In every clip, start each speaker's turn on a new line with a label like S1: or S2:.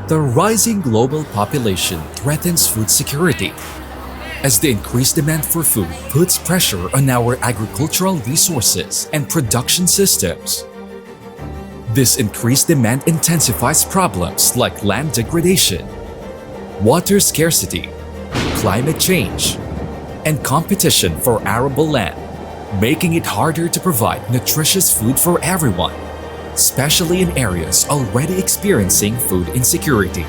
S1: The rising global population threatens food security, as the increased demand for food puts pressure on our agricultural resources and production systems. This increased demand intensifies problems like land degradation, water scarcity, climate change, and competition for arable land, making it harder to provide nutritious food for everyone, especially in areas already experiencing food insecurity.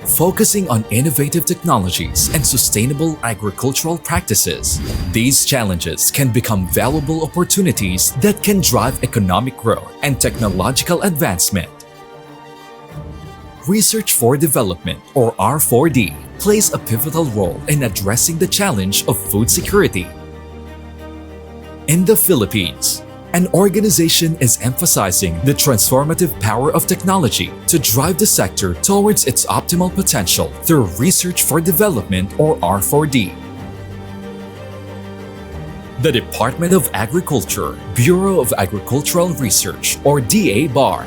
S1: Focusing on innovative technologies and sustainable agricultural practices, these challenges can become valuable opportunities that can drive economic growth and technological advancement. Research for Development, or R4D, plays a pivotal role in addressing the challenge of food security. In the Philippines, an organization is emphasizing the transformative power of technology to drive the sector towards its optimal potential through Research for Development, or R4D. The Department of Agriculture, Bureau of Agricultural Research, or DA-BAR,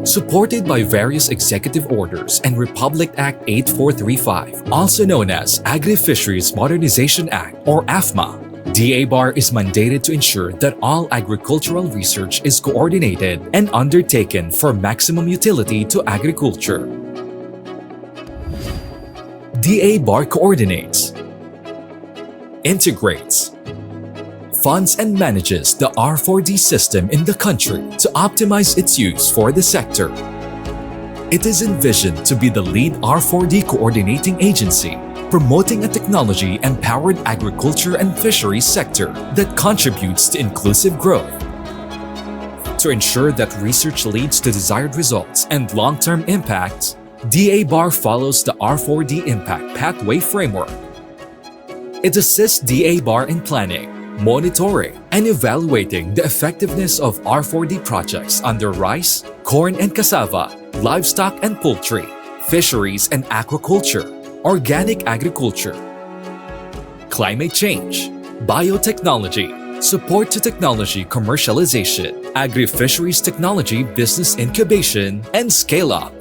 S1: supported by various executive orders and Republic Act 8435, also known as Agri-Fisheries Modernization Act, or AFMA. DA-BAR is mandated to ensure that all agricultural research is coordinated and undertaken for maximum utility to agriculture. DA-BAR coordinates, integrates, funds and manages the R4D system in the country to optimize its use for the sector. It is envisioned to be the lead R4D coordinating agency, promoting a technology-empowered agriculture and fisheries sector that contributes to inclusive growth. To ensure that research leads to desired results and long-term impacts, DA-BAR follows the R4D Impact Pathway Framework. It assists DA-BAR in planning, monitoring, and evaluating the effectiveness of R4D projects under rice, corn and cassava, livestock and poultry, fisheries and aquaculture, organic agriculture, climate change, biotechnology, support to technology commercialization, agri-fisheries technology business incubation, and scale-up,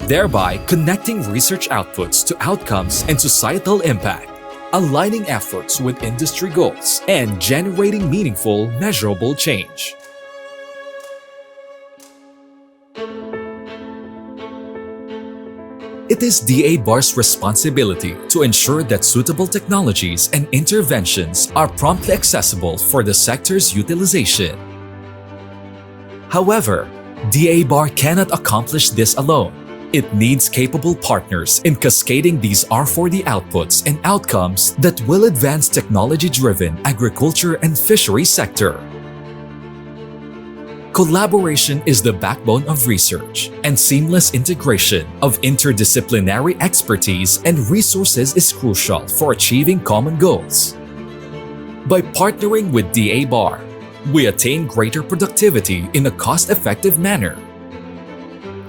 S1: thereby connecting research outputs to outcomes and societal impact, aligning efforts with industry goals, and generating meaningful, measurable change. It is DA-BAR's responsibility to ensure that suitable technologies and interventions are promptly accessible for the sector's utilization. However, DA-BAR cannot accomplish this alone. It needs capable partners in cascading these R4D outputs and outcomes that will advance technology-driven agriculture and fishery sector. Collaboration is the backbone of research, and seamless integration of interdisciplinary expertise and resources is crucial for achieving common goals. By partnering with DA-BAR, we attain greater productivity in a cost-effective manner.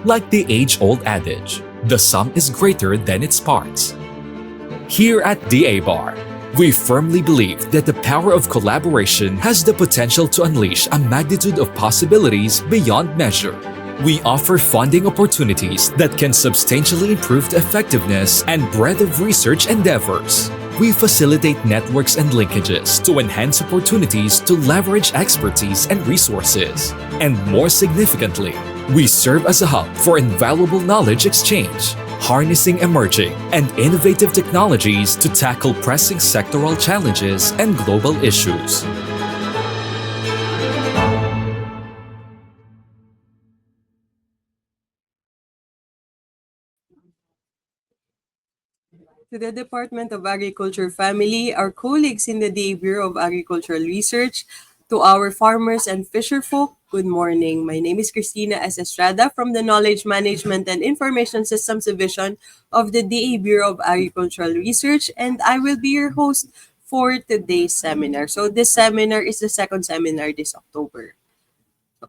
S1: Like the age-old adage, the sum is greater than its parts. Here at DA-BAR, we firmly believe that the power of collaboration has the potential to unleash a magnitude of possibilities beyond measure. We offer funding opportunities that can substantially improve the effectiveness and breadth of research endeavors. We facilitate networks and linkages to enhance opportunities to leverage expertise and resources. And more significantly, we serve as a hub for invaluable knowledge exchange, harnessing emerging and innovative technologies to tackle pressing sectoral challenges and global issues.
S2: To the Department of Agriculture family, our colleagues in the DA Bureau of Agricultural Research, to our farmers and fisherfolk, good morning. My name is Cristina S. Estrada from the Knowledge Management and Information Systems Division of the DA Bureau of Agricultural Research, and I will be your host for today's seminar. So this seminar is the second seminar this October.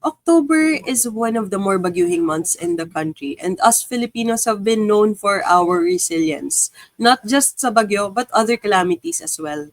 S2: October is one of the more bagyuhing months in the country, and us Filipinos have been known for our resilience, not just sa bagyo but other calamities as well.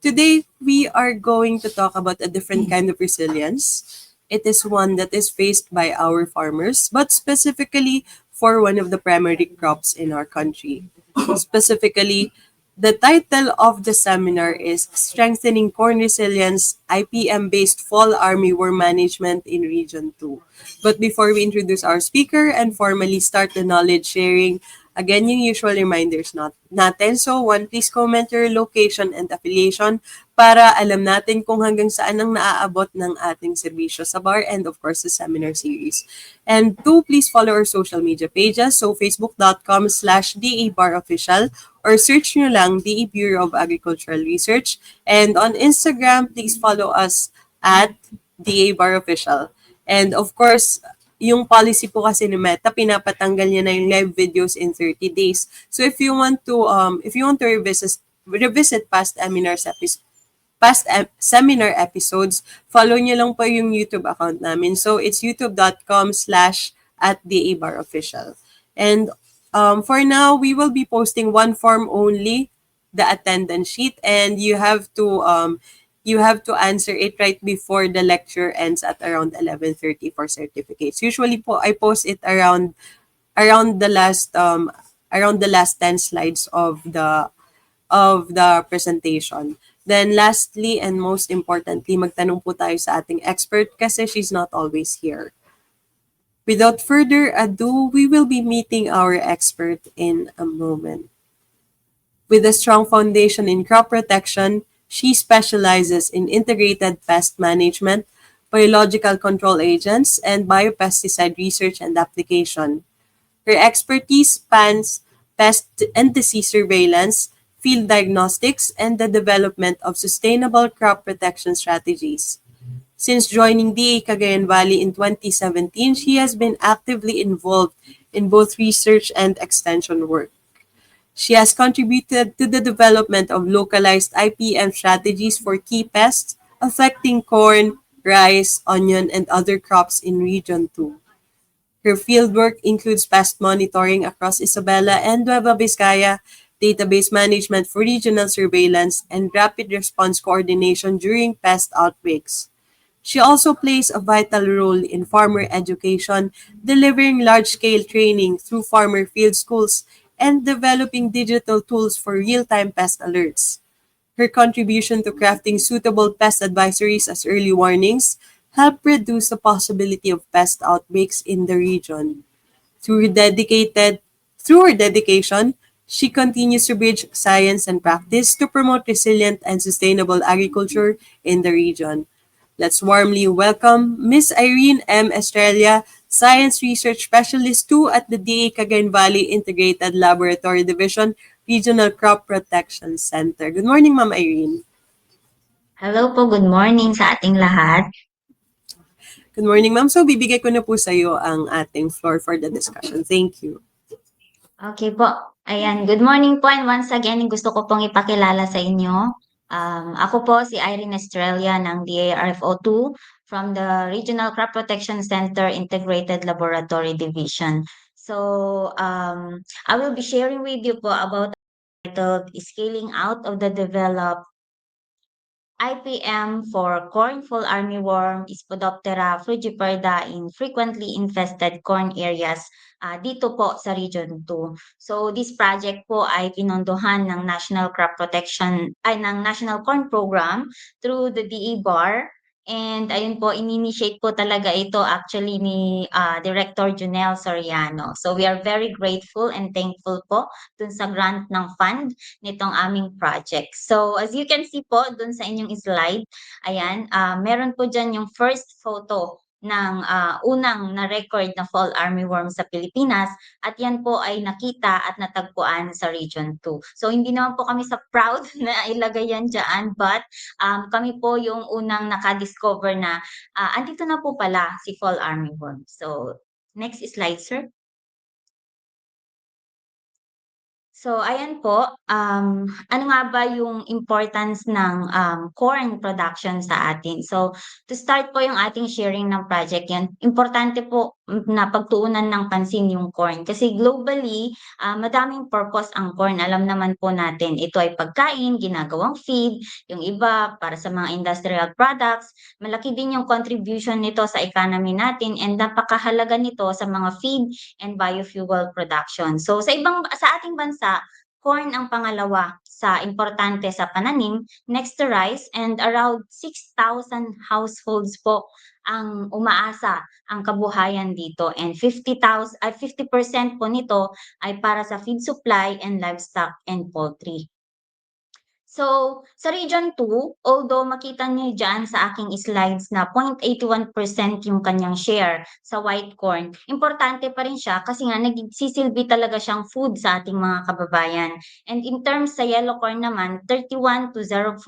S2: Today, we are going to talk about a different kind of resilience. It is one that is faced by our farmers, but specifically for one of the primary crops in our country. Specifically, the title of the seminar is Strengthening Corn Resilience, IPM-based Fall Armyworm Management in Region 2. But before we introduce our speaker and formally start the knowledge sharing, again, yung usual reminders natin. So, one, please comment your location and affiliation para alam natin kung hanggang saan ang naaabot ng ating serbisyo sa bar and of course the seminar series. And two, please follow our social media pages. So, facebook.com/DABarOfficial or search nyo lang DA Bureau of Agricultural Research. And on Instagram, please follow us at DABarOfficial. And of course, yung policy po kasi ni Meta, pinapatanggal niya na yung live videos in 30 days. So if you want to revisit seminar episodes, follow niyo lang po yung YouTube account namin. So it's youtube.com/@DABarOfficial. And for now, we will be posting one form only, the attendance sheet, and you have to answer it right before the lecture ends at around 11:30 for certificates. Usually po, I post it around the last 10 slides of the presentation. Then lastly and most importantly, magtanong po tayo sa ating expert kasi she's not always here. Without further ado, we will be meeting our expert in a moment. With a strong foundation in crop protection, she specializes in integrated pest management, biological control agents, and biopesticide research and application. Her expertise spans pest and disease surveillance, field diagnostics, and the development of sustainable crop protection strategies. Since joining DA Cagayan Valley in 2017, she has been actively involved in both research and extension work. She has contributed to the development of localized IPM strategies for key pests affecting corn, rice, onion, and other crops in Region 2. Her fieldwork includes pest monitoring across Isabela and Nueva Vizcaya, database management for regional surveillance, and rapid response coordination during pest outbreaks. She also plays a vital role in farmer education, delivering large-scale training through farmer field schools and developing digital tools for real-time pest alerts. Her contribution to crafting suitable pest advisories as early warnings helped reduce the possibility of pest outbreaks in the region. Through dedicated Through her dedication, she continues to bridge science and practice to promote resilient and sustainable agriculture in the region. Let's warmly welcome Miss Irene M. Estrella, Science Research Specialist 2 at the DA Cagayan Valley Integrated Laboratory Division, Regional Crop Protection Center. Good morning, Ma'am Irene.
S3: Hello po, good morning sa ating lahat.
S2: Good morning, ma'am. So, bibigay ko na po sa iyo ang ating floor for the discussion. Thank you.
S3: Okay po. Ayan, good morning po and once again, gusto ko pong ipakilala sa inyo. Ako po si Irene Estrella ng DARFO2 from the Regional Crop Protection Center Integrated Laboratory Division. So, I will be sharing with you po about the scaling out of the developed IPM for corn fall armyworm is Spodoptera frugiperda in frequently infested corn areas dito po sa Region 2. So this project po ay pinondohan ng National Crop Protection ay ng National Corn Program through the DE-BAR. And ayun po, in-initiate po talaga ito actually ni Director Junel Soriano. So we are very grateful and thankful po dun sa grant ng fund nitong aming project. So as you can see po dun sa inyong slide, ayan, meron po dyan yung first photo ng unang na-record na fall armyworm sa Pilipinas at yan po ay nakita at natagpuan sa Region 2. So hindi naman po kami sa proud na ilagay yan dyan but kami po yung unang nakadiscover na andito na po pala si fall armyworm. So next slide, sir. So ayan po, ano nga ba yung importance ng, corn production sa atin? So to start po yung ating sharing ng project yan, importante po na pagtuunan ng pansin yung corn kasi globally, madaming purpose ang corn. Alam naman po natin ito ay pagkain, ginagawang feed, yung iba para sa mga industrial products. Malaki din yung contribution nito sa economy natin and napakahalaga nito sa mga feed and biofuel production. So sa ating bansa, corn ang pangalawa sa importante sa pananim, next to rice and around 6,000 households po ang umaasa ang kabuhayan dito and 50% po nito ay para sa feed supply and livestock and poultry. So, sa Region 2, although makita niyo diyan sa aking slides na 0.81% yung kanyang share sa white corn, importante pa rin siya kasi nga nagsisilbi talaga siyang food sa ating mga kababayan. And in terms sa yellow corn naman, 31 to 04%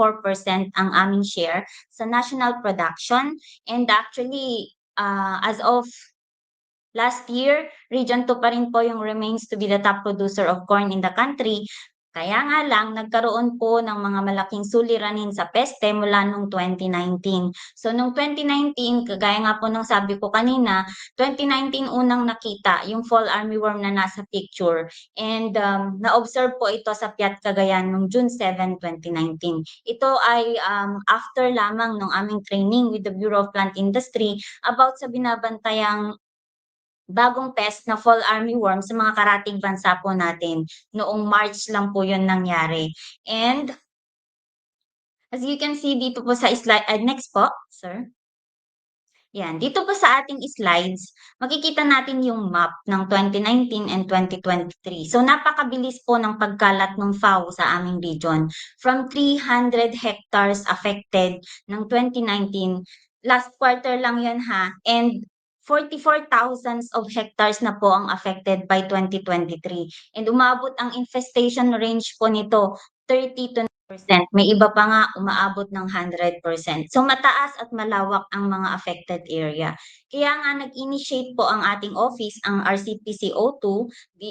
S3: ang aming share sa national production. And actually, as of last year, Region 2 pa rin po yung remains to be the top producer of corn in the country. Kaya nga lang, nagkaroon po ng mga malaking suliranin sa peste mula nung 2019. So, nung 2019, kagaya nga po ng sabi ko kanina, 2019 unang nakita yung fall armyworm na nasa picture. And na-observe po ito sa Piat Cagayan noong June 7, 2019. Ito ay after lamang ng aming training with the Bureau of Plant Industry about sa binabantayang bagong pest na fall armyworm sa mga karatig bansa po natin. Noong March lang po yun nangyari. And as you can see dito po sa slide, next po, sir. Yan, dito po sa ating slides, makikita natin yung map ng 2019 and 2023. So napakabilis po ng pagkalat ng FAO sa aming region. From 300 hectares affected ng 2019, last quarter lang yan ha, and 44,000 of hectares na po ang affected by 2023. And umabot ang infestation range po nito 30 to 90%. May iba pa nga umaabot ng 100%. So mataas at malawak ang mga affected area. Kaya nga nag-initiate po ang ating office, ang RCPCO2, the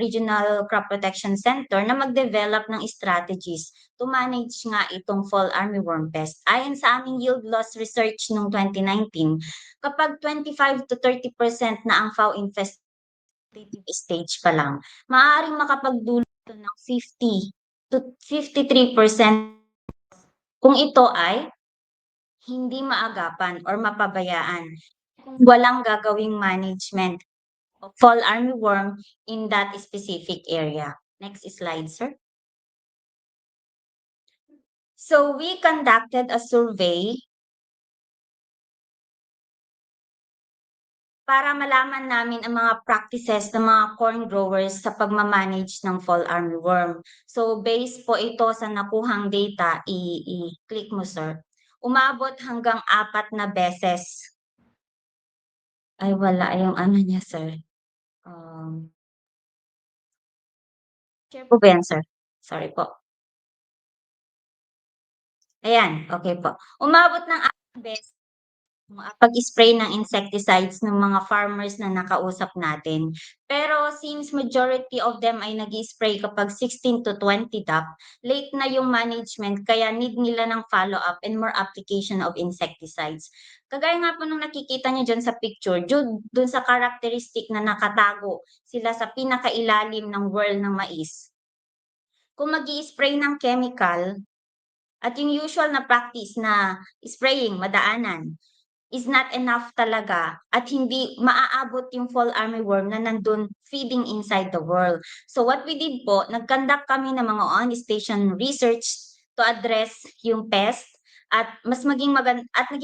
S3: Regional Crop Protection Center, na mag-develop ng strategies to manage nga itong fall armyworm pest. Ayon sa aming yield loss research noong 2019, kapag 25 to 30% na ang FAO infested stage pa lang, maaaring makapagdulot ng 50 to 53% kung ito ay hindi maagapan or mapabayaan kung walang gagawing management of fall armyworm in that specific area. Next slide, sir. So we conducted a survey para malaman namin ang mga practices ng mga corn growers sa pagmamanage ng fall armyworm. So based po ito sa nakuhang data, i-click mo sir. Umabot hanggang 4 na beses. Ay wala yung ano niya sir. Share po ba yan sir? Sorry po. Ayan, okay po. Umabot ng 4 beses pag-spray ng insecticides ng mga farmers na nakausap natin. Pero since majority of them ay nag-spray kapag 16 to 20 DAP, late na yung management kaya need nila ng follow-up and more application of insecticides. Kagaya nga po nung nakikita niyo dyan sa picture, dun sa characteristic na nakatago sila sa pinakailalim ng whorl ng mais. Kung mag-i-spray ng chemical, at yung usual na practice na spraying, madaanan, is not enough talaga at hindi maaabot yung fall armyworm na nandun feeding inside the whorl. So what we did po, nag-conduct kami ng mga on-station research to address yung pest at naging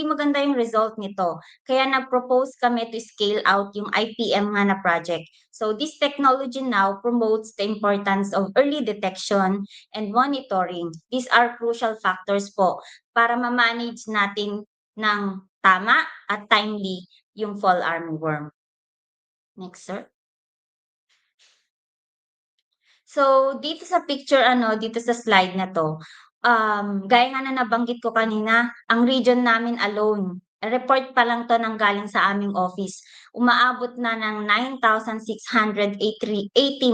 S3: maganda yung result nito. Kaya nag-propose kami to scale out yung IPM nga na project. So this technology now promotes the importance of early detection and monitoring. These are crucial factors po para ma-manage natin ng tama at timely yung fall armyworm. Next, sir. So, dito sa picture, dito sa slide na to, gaya nga na nabanggit ko kanina, ang region namin alone, report pa lang to nang galing sa aming office. umaabot na ng 9,680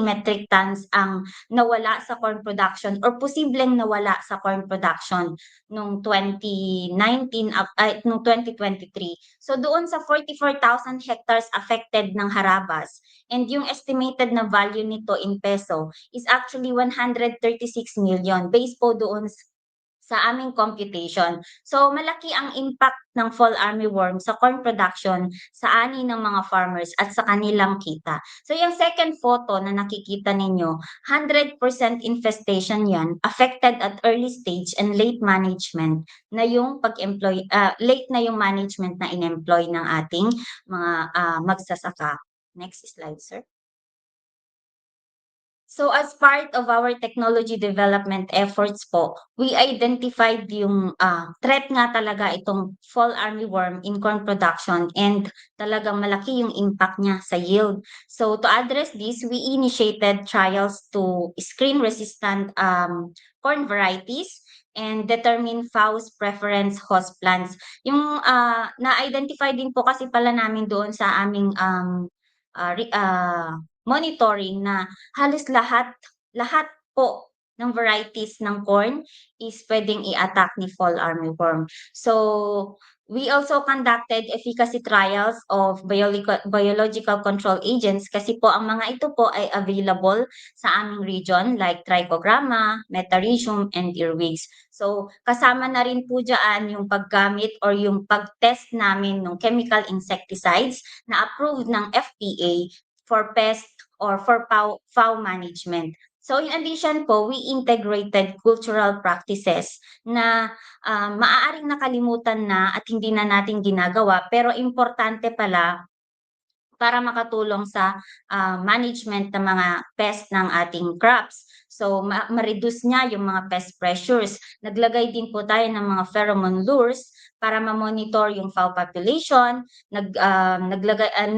S3: metric tons ang nawala sa corn production or posibleng nawala sa corn production nung 2023. So doon sa 44,000 hectares affected ng harabas, and yung estimated na value nito in peso is actually 136 million based po doon sa aming computation. So malaki ang impact ng fall armyworm sa corn production sa ani ng mga farmers at sa kanilang kita. So yung second photo na nakikita ninyo, 100% infestation yan, affected at early stage and late management na yung late na yung management na in-employ ng ating mga magsasaka. Next slide, sir. So as part of our technology development efforts po, we identified yung threat nga talaga itong fall armyworm in corn production, and talagang malaki yung impact niya sa yield. So to address this, we initiated trials to screen resistant corn varieties and determine FAO's preference host plants. Yung na-identify din po kasi pala namin doon sa aming monitoring na halos lahat po ng varieties ng corn is puwedeng i-attack ni fall armyworm. So, we also conducted efficacy trials of biological control agents kasi po ang mga ito po ay available sa aming region like Trichogramma, Metarhizium, and earwigs. So, kasama na rin po diyaan yung paggamit or yung pag-test namin ng chemical insecticides na approved ng FPA for pest or for FAO management. So in addition po, we integrated cultural practices na maaaring nakalimutan na at hindi na natin ginagawa pero importante pala para makatulong sa management ng mga pest ng ating crops. So ma-reduce niya yung mga pest pressures. Naglagay din po tayo ng mga pheromone lures para ma-monitor yung fowl population.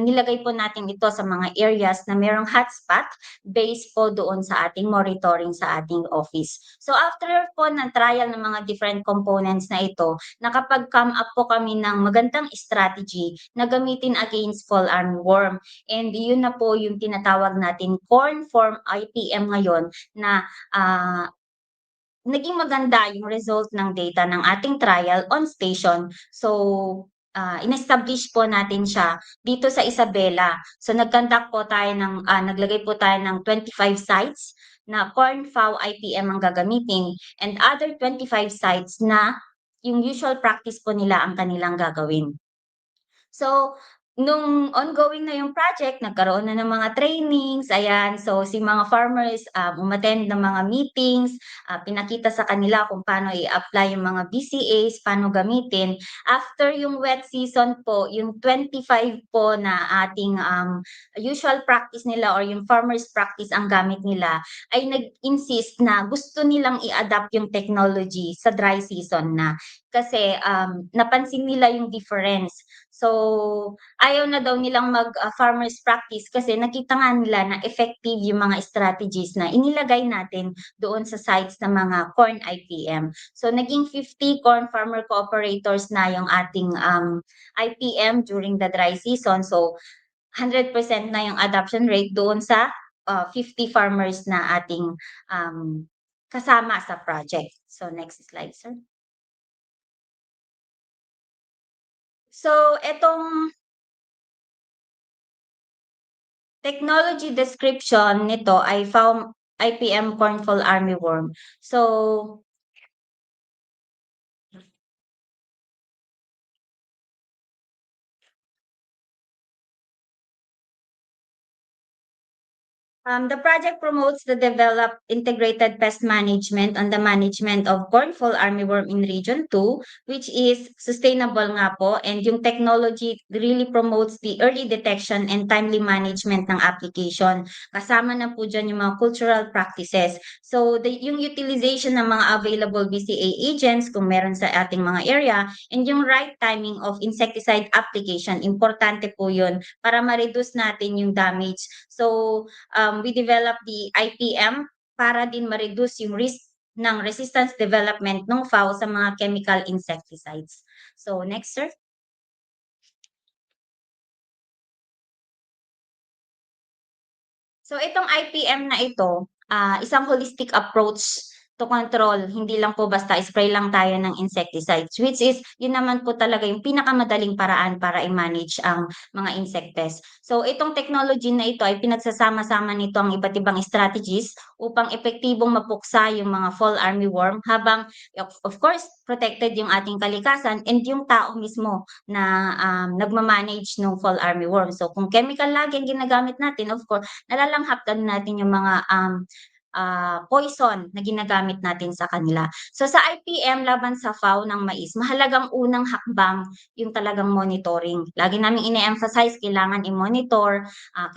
S3: Nilagay po natin ito sa mga areas na mayroong hotspot based po doon sa ating monitoring sa ating office. So after po ng trial ng mga different components na ito, nakapag-come up po kami ng magandang strategy na gamitin against fall armyworm. And yun na po yung tinatawag natin corn form IPM ngayon na naging maganda yung result ng data ng ating trial on station. So, in-establish po natin siya dito sa Isabela. So, nag-conduct po tayo naglagay po tayo ng 25 sites na corn FAO IPM ang gagamitin, and other 25 sites na yung usual practice po nila ang kanilang gagawin. So, nung ongoing na yung project, nagkaroon na ng mga trainings, ayan. So, si mga farmers, umattend ng mga meetings, pinakita sa kanila kung paano i-apply yung mga BCAs, paano gamitin. After yung wet season po, yung 25 po na ating usual practice nila or yung farmers practice ang gamit nila, ay nag-insist na gusto nilang i-adapt yung technology sa dry season na. Kasi napansin nila yung difference. So, ayaw na daw nilang farmers practice kasi nakita nga nila na effective yung mga strategies na inilagay natin doon sa sites ng mga corn IPM. So, naging 50 corn farmer cooperators na yung ating IPM during the dry season. So, 100% na yung adoption rate doon sa 50 farmers na ating kasama sa project. So, next slide, sir. So, etong technology description nito ay FAO IPM corn fall armyworm. So, the project promotes the developed integrated pest management and the management of corn fall armyworm in Region 2, which is sustainable nga po, and yung technology really promotes the early detection and timely management ng application. Kasama na po dyan yung mga cultural practices. So, yung utilization ng mga available BCA agents kung meron sa ating mga area, and yung right timing of insecticide application, importante po yun para ma-reduce natin yung damage. So, we develop the IPM para din ma-reduce yung risk ng resistance development ng FAO sa mga chemical insecticides. So, next, sir. So itong IPM na ito, isang holistic approach to control, hindi lang po basta spray lang tayo ng insecticides, which is yun naman po talaga yung pinakamadaling paraan para i-manage ang mga insect pests. So itong technology na ito ay pinagsasama-sama nito ang iba't ibang strategies upang epektibong mapuksa yung mga fall armyworm habang of course protected yung ating kalikasan and yung tao mismo na nagma-manage ng fall armyworm. So kung chemical lagi ang ginagamit natin, of course nalalanghap din natin yung mga poison na ginagamit natin sa kanila. So sa IPM laban sa FAO ng mais, mahalagang unang hakbang yung talagang monitoring. Lagi naming ine-emphasize kailangan i-monitor,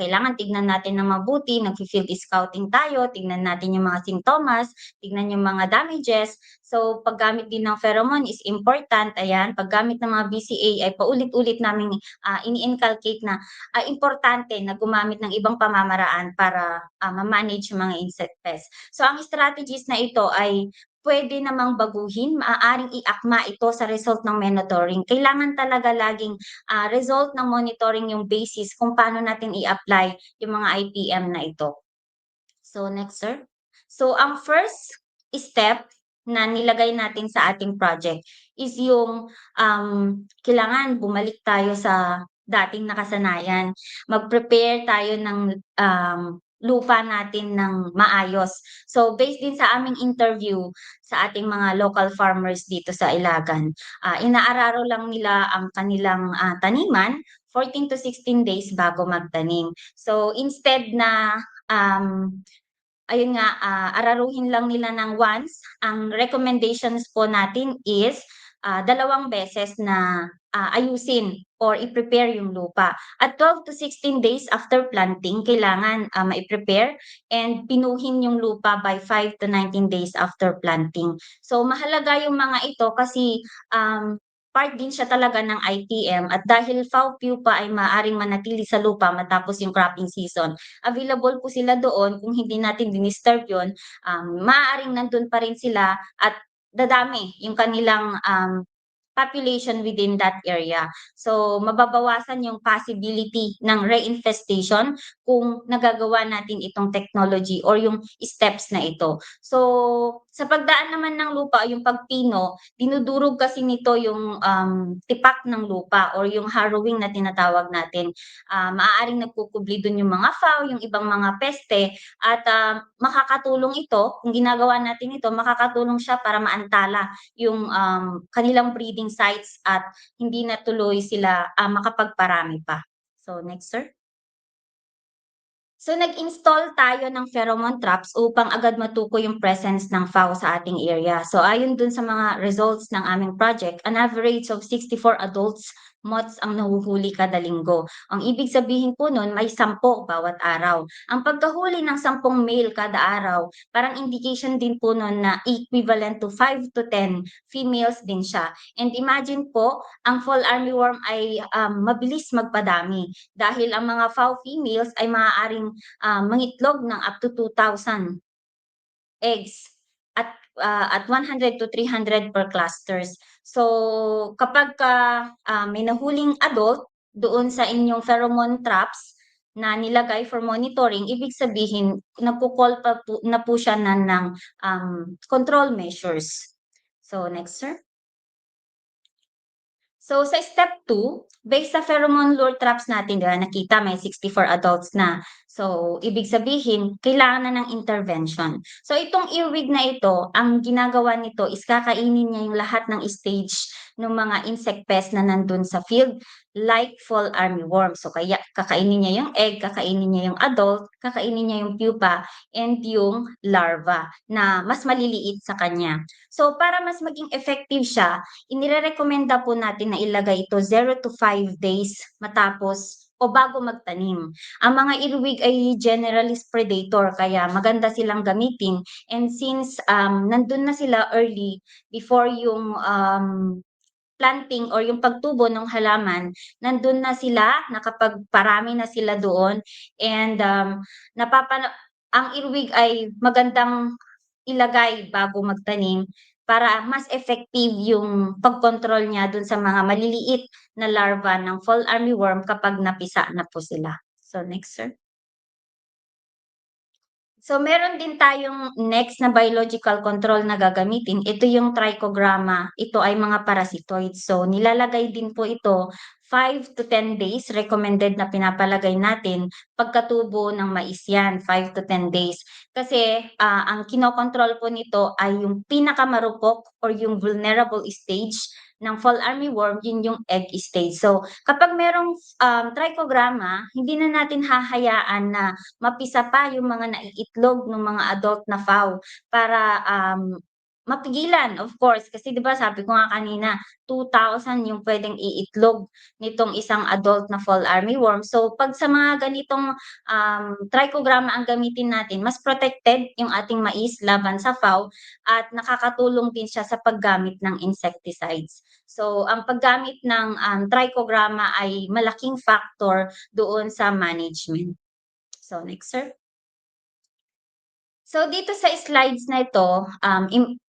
S3: kailangan tignan natin ng mabuti, nagfi-field scouting tayo, tignan natin yung mga sintomas, tignan yung mga damages. So paggamit din ng pheromone is important. Ayan, paggamit ng mga BCA ay paulit-ulit naming ini-inculcate na importante na gumamit ng ibang pamamaraan para ma-manage yung mga insect pests. So ang strategies na ito ay pwede namang baguhin, maaaring iakma ito sa result ng monitoring. Kailangan talaga laging result ng monitoring yung basis kung paano natin i-apply yung mga IPM na ito. So next, sir. So ang first step na nilagay natin sa ating project is yung kailangan bumalik tayo sa dating nakasanayan. Mag-prepare tayo ng lupa natin ng maayos. So based din sa aming interview sa ating mga local farmers dito sa Ilagan, inaararo lang nila ang kanilang taniman 14 to 16 days bago magtanim. So instead na ayun nga, araruhin lang nila ng once. Ang recommendations po natin is, 2 beses na, ayusin or i-prepare yung lupa. At 12 to 16 days after planting kailangan, mai-prepare and pinuhin yung lupa by 5 to 19 days after planting. So mahalaga yung mga ito kasi, part din siya talaga ng ITM at dahil FAO pupa ay maaaring manatili sa lupa matapos yung cropping season, available po sila doon kung hindi natin dinisturb yun, maaaring nandun pa rin sila at dadami yung kanilang population within that area. So mababawasan yung possibility ng reinfestation kung nagagawa natin itong technology or yung steps na ito. So sa pagdaan naman ng lupa, yung pagpino, dinudurog kasi nito yung tipak ng lupa or yung harrowing na tinatawag natin. Maaaring nagkukubli dun yung mga FAO, yung ibang mga peste at makakatulong ito, kung ginagawa natin ito, makakatulong siya para maantala yung kanilang breeding sites at hindi na tuloy sila makapagparami pa. So next, sir. So nag-install tayo ng pheromone traps upang agad matukoy yung presence ng FAO sa ating area. So ayon dun sa mga results ng aming project, an average of 64 adults moths ang nahuhuli kada linggo. Ang ibig sabihin po nun, may 10 bawat araw. Ang pagkahuli ng 10 male kada araw, parang indication din po nun na equivalent to 5 to 10 females din siya. And imagine po, ang fall armyworm ay mabilis magpadami dahil ang mga FAO females ay maaaring mangitlog ng up to 2,000 eggs at 100 to 300 per clusters. So kapagka may nahuling adult doon sa inyong pheromone traps na nilagay for monitoring, ibig sabihin nagko-call pa po na po siya ng control measures. So next, sir. So sa step 2, based sa pheromone lure traps natin, 'di ba, nakita may 64 adults na. So ibig sabihin kailangan na ng intervention. So itong earwig na ito, ang ginagawa nito is kakainin niya yung lahat ng stage ng mga insect pest na nandun sa field, like fall armyworm. So kaya kakainin niya yung egg, kakainin niya yung adult, kakainin niya yung pupa, and yung larva na mas maliliit sa kanya. So para mas maging effective siya, inirerekomenda po natin na ilagay ito 0 to 5 days matapos o bago magtanim. Ang mga earwig ay generalist predator kaya maganda silang gamitin, and since nandun na sila early before yung planting or yung pagtubo ng halaman, nandun na sila, nakapagparami na sila doon, and ang earwig ay magandang ilagay bago magtanim para mas effective yung pagkontrol niya dun sa mga maliliit na larva ng fall armyworm kapag napisa na po sila. So next, sir. So meron din tayong next na biological control na gagamitin. Ito yung trichogramma. Ito ay mga parasitoids. So nilalagay din po ito 5 to 10 days recommended na pinapalagay natin pagkatubo ng mais yan, 5 to 10 days. Kasi ang kinokontrol po nito ay yung pinakamarupok or yung vulnerable stage ng fall armyworm, yun yung egg stage. So kapag merong trichogramma, hindi na natin hahayaan na mapisa pa yung mga naiitlog ng mga adult na fowl para mapigilan, of course. Kasi 'di ba sabi ko nga kanina, 2,000 yung pwedeng iitlog nitong isang adult na fall armyworm. So 'pag sa mga ganitong trichogramma ang gamitin natin, mas protected yung ating mais laban sa fowl at nakakatulong din siya sa paggamit ng insecticides. So ang paggamit ng trichogramma ay malaking factor doon sa management. So next, sir. So dito sa slides na ito,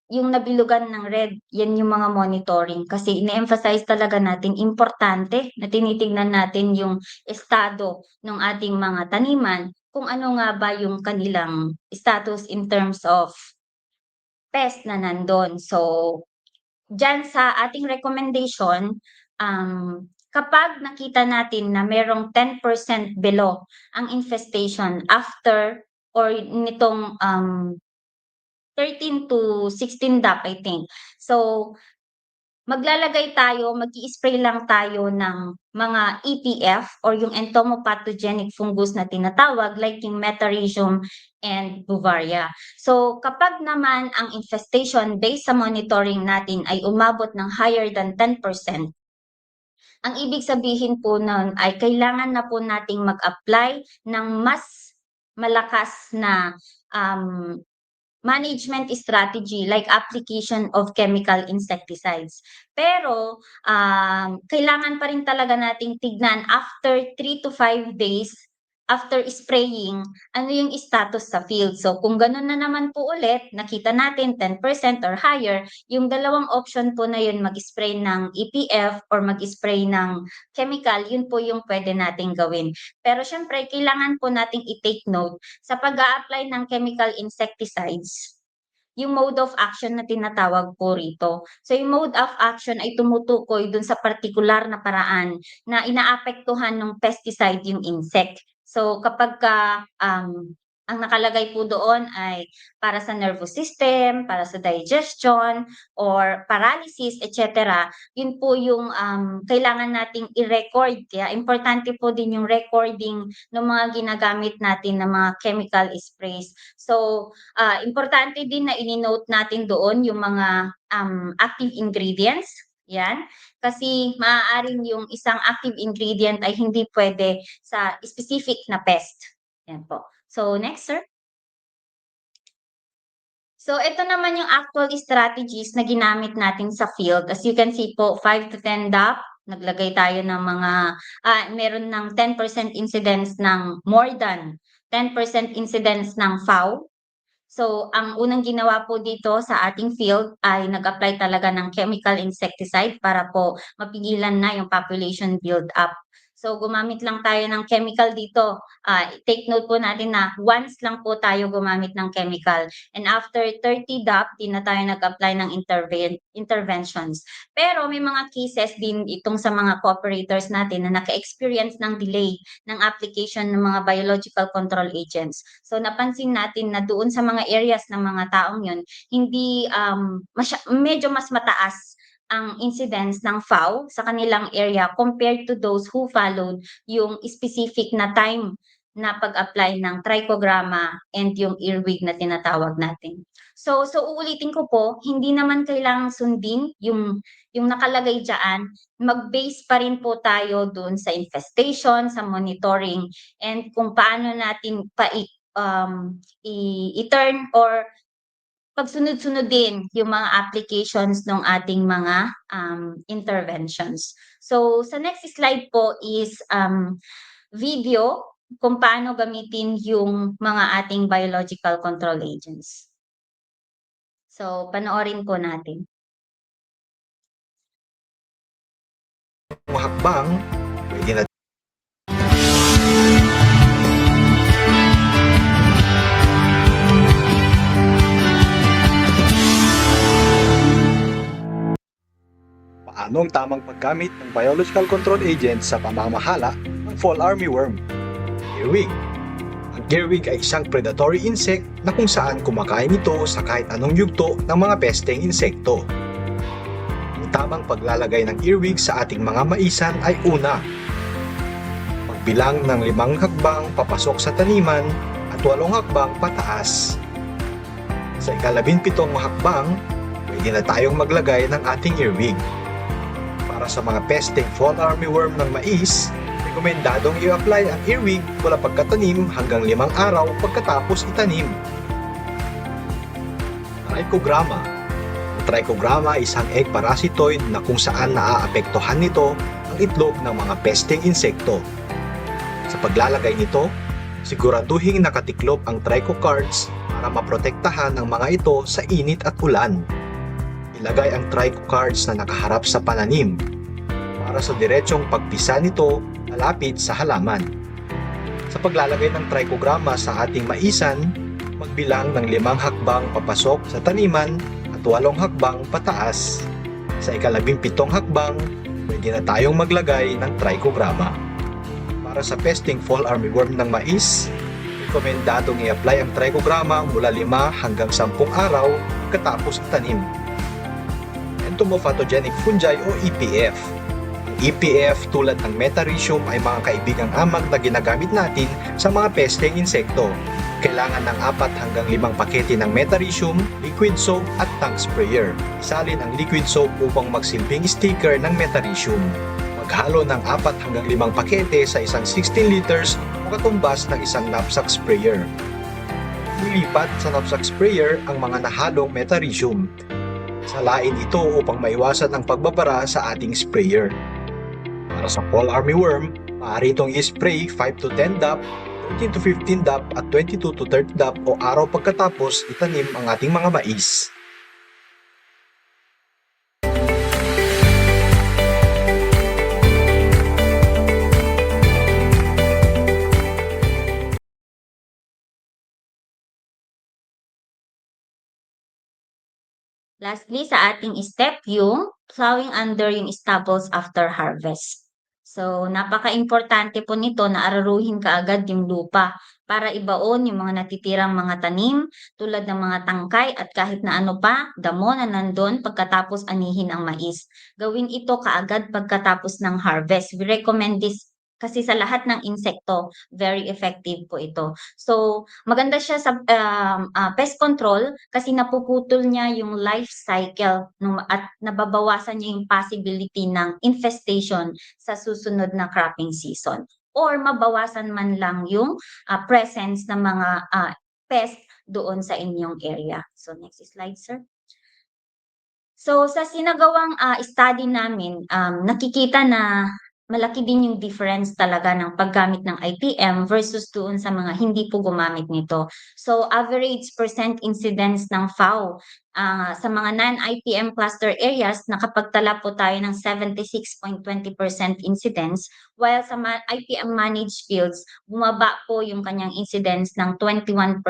S3: yung nabilugan ng red, yan yung mga monitoring kasi ine-emphasize talaga natin importante na tinitingnan natin yung estado ng ating mga taniman, kung ano nga ba yung kanilang status in terms of pest na nandun. So diyan sa ating recommendation, kapag nakita natin na merong 10% below ang infestation after or nitong 13 to 16 DAP, I think. So maglalagay tayo, mag-i-spray lang tayo ng mga EPF or yung entomopathogenic fungus na tinatawag like yung Metarhizium and Beauveria. So kapag naman ang infestation based sa monitoring natin ay umabot ng higher than 10%, ang ibig sabihin po nun ay kailangan na po nating mag-apply ng mas malakas na management strategy like application of chemical insecticides. Pero kailangan pa rin talaga nating tignan after 3 to 5 days after spraying, ano yung status sa field. So kung ganun na naman po ulit, nakita natin 10% or higher, yung dalawang option po na yun, mag-spray ng EPF or mag-spray ng chemical, yun po yung pwede nating gawin. Pero syempre, kailangan po nating i-take note sa pag-a-apply ng chemical insecticides, yung mode of action na tinatawag po rito. So yung mode of action ay tumutukoy dun sa partikular na paraan na inaapektuhan ng pesticide yung insect. So kapag ang nakalagay po doon ay para sa nervous system, para sa digestion, or paralysis, etc. Yun po yung kailangan nating i-record. Kaya importante po din yung recording ng mga ginagamit natin na mga chemical sprays. So importante din na ini-note natin doon yung mga active ingredients. Yan. Kasi maaaring yung isang active ingredient ay hindi pwede sa specific na pest. Yan po. So next, sir. So ito naman yung actual strategies na ginamit natin sa field. As you can see po, 5 to 10 DAP. Naglagay tayo ng mga, meron ng 10% incidence ng more than 10% incidence ng FAO. So, ang unang ginawa po dito sa ating field ay nag-apply talaga ng chemical insecticide para po mapigilan na yung population build-up. So, gumamit lang tayo ng chemical dito. Take note po natin na once lang po tayo gumamit ng chemical. And after 30 DAP, di na tayo nag-apply ng interventions. Pero may mga cases din itong sa mga cooperators natin na naka-experience ng delay ng application ng mga biological control agents. So napansin natin na doon sa mga areas ng mga taong yun, hindi medyo mas mataas ang incidence ng FAO sa kanilang area compared to those who followed yung specific na time na pag-apply ng trichogramma and yung earwig na tinatawag natin. So uulitin ko po, hindi naman kailangang sundin yung nakalagay diyan, mag-base pa rin po tayo doon sa infestation, sa monitoring, and kung paano natin i-turn or pagsunod-sunodin yung mga applications ng ating mga interventions. So sa next slide po is video kung paano gamitin yung mga ating biological control agents. So panoorin po natin.
S4: Hakbang, pwede na Ano ang tamang paggamit ng biological control agent sa pamamahala ng fall armyworm? Earwig. Ang earwig ay isang predatory insect na kung saan kumakain ito sa kahit anong yugto ng mga pesteng insekto. Ang tamang paglalagay ng earwig sa ating mga maisan ay una, magbilang ng 5 hakbang papasok sa taniman at 8 hakbang pataas. Sa ika-17 hakbang, pwede na tayong maglagay ng ating earwig. Para sa mga pesteng fall armyworm ng mais, rekomendadong i-apply ang earwig mula pagkatanim hanggang 5 araw pagkatapos itanim. Trichogramma. Ang trichogramma ay isang egg parasitoid na kung saan naaapektuhan nito ang itlog ng mga pesteng insekto. Sa paglalagay nito, siguraduhing nakatiklop ang trichocards para maprotektahan ng mga ito sa init at ulan. Ilagay ang trichocards na nakaharap sa pananim para sa diretsong pagpisa nito malapit sa halaman. Sa paglalagay ng trichogramma sa ating maisan, magbilang ng 5 hakbang papasok sa taniman at 8 hakbang pataas. Sa ika-17 hakbang, pwede na tayong maglagay ng trichogramma. Para sa pesting fall armyworm ng mais, rekomendadong i-apply ang trichogramma mula 5 hanggang 10 araw katapos itanim. Entomopathogenic fungi o EPF. Ang EPF tulad ng metarhizium ay mga kaibigang amag na ginagamit natin sa mga pesteng insekto. Kailangan ng 4 hanggang 5 pakete ng metarhizium, liquid soap at tank sprayer. Isalin ang liquid soap upang magsilbing sticker ng metarhizium. Maghalo ng 4 hanggang 5 pakete sa isang 16 liters o katumbas ng isang knapsack sprayer. Ilipat sa knapsack sprayer ang mga nahalong metarhizium. Salain ito upang maiwasan ang pagbabara sa ating sprayer. Para sa fall armyworm, maaari itong i-spray 5 to 10 DAP, 13 to 15 DAP at 22 to 30 DAP o araw pagkatapos itanim ang ating mga mais.
S3: Lastly, sa ating step, yung plowing under yung stubbles after harvest. So, napaka-importante po nito na araruhin kaagad yung lupa para ibaon yung mga natitirang mga tanim tulad ng mga tangkay at kahit na ano pa, damo na nandun pagkatapos anihin ang mais. Gawin ito kaagad pagkatapos ng harvest. We recommend this kasi sa lahat ng insekto, very effective po ito. So, maganda siya sa pest control kasi napuputol niya yung life cycle at nababawasan niya yung possibility ng infestation sa susunod na cropping season. Or mabawasan man lang yung presence ng mga pest doon sa inyong area. So, next slide, sir. So, sa sinagawang study namin, nakikita na malaki din yung difference talaga ng paggamit ng IPM versus doon sa mga hindi po gumamit nito. So, average percent incidence ng FAO sa mga non-IPM cluster areas, nakapagtala po tayo ng 76.20% incidence, while sa IPM managed fields, bumaba po yung kanyang incidence ng 21%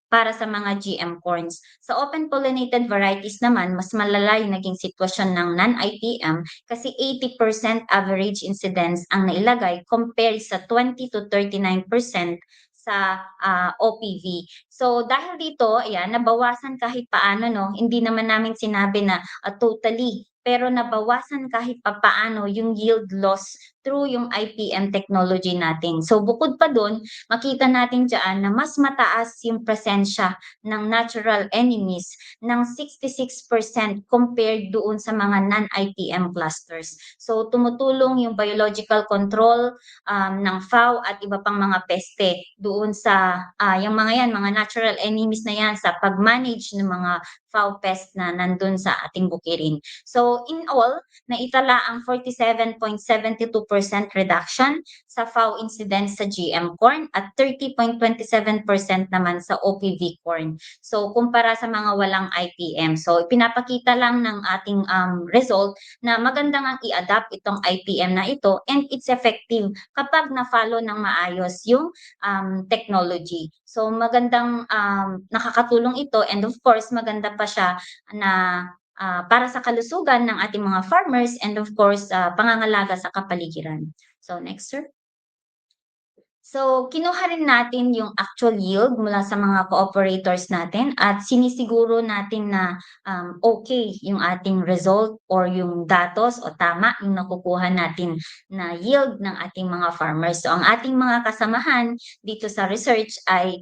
S3: para sa mga GM corns. Sa open pollinated varieties naman, mas malala yung naging sitwasyon ng non-IPM kasi 80% average incidence ang nailagay compared sa 20 to 39% sa OPV. So dahil dito, ayan, nabawasan kahit paano, no? Hindi naman namin sinabi na totally, pero nabawasan kahit papaano yung yield loss through yung IPM technology natin. So bukod pa doon, makita natin dyan na mas mataas yung presensya ng natural enemies ng 66% compared doon sa mga non-IPM clusters. So tumutulong yung biological control ng FAO at iba pang mga peste doon sa yung mga yan, mga natural enemies na yan sa pag-manage ng mga FAO pest na nandun sa ating bukirin. So in all, naitala ang 47.72% reduction sa FAO incidence sa GM corn at 30.27% naman sa OPV corn. So kumpara sa mga walang IPM. So pinapakita lang ng ating result na magandang ang i-adapt itong IPM na ito and it's effective kapag na-follow ng maayos yung technology. So magandang nakakatulong ito and of course maganda pa siya na para sa kalusugan ng ating mga farmers and of course, pangangalaga sa kapaligiran. So next, sir. So, kinuha rin natin yung actual yield mula sa mga cooperators natin at sinisiguro natin na okay yung ating result or yung datos o tama yung nakukuha natin na yield ng ating mga farmers. So, ang ating mga kasamahan dito sa research ay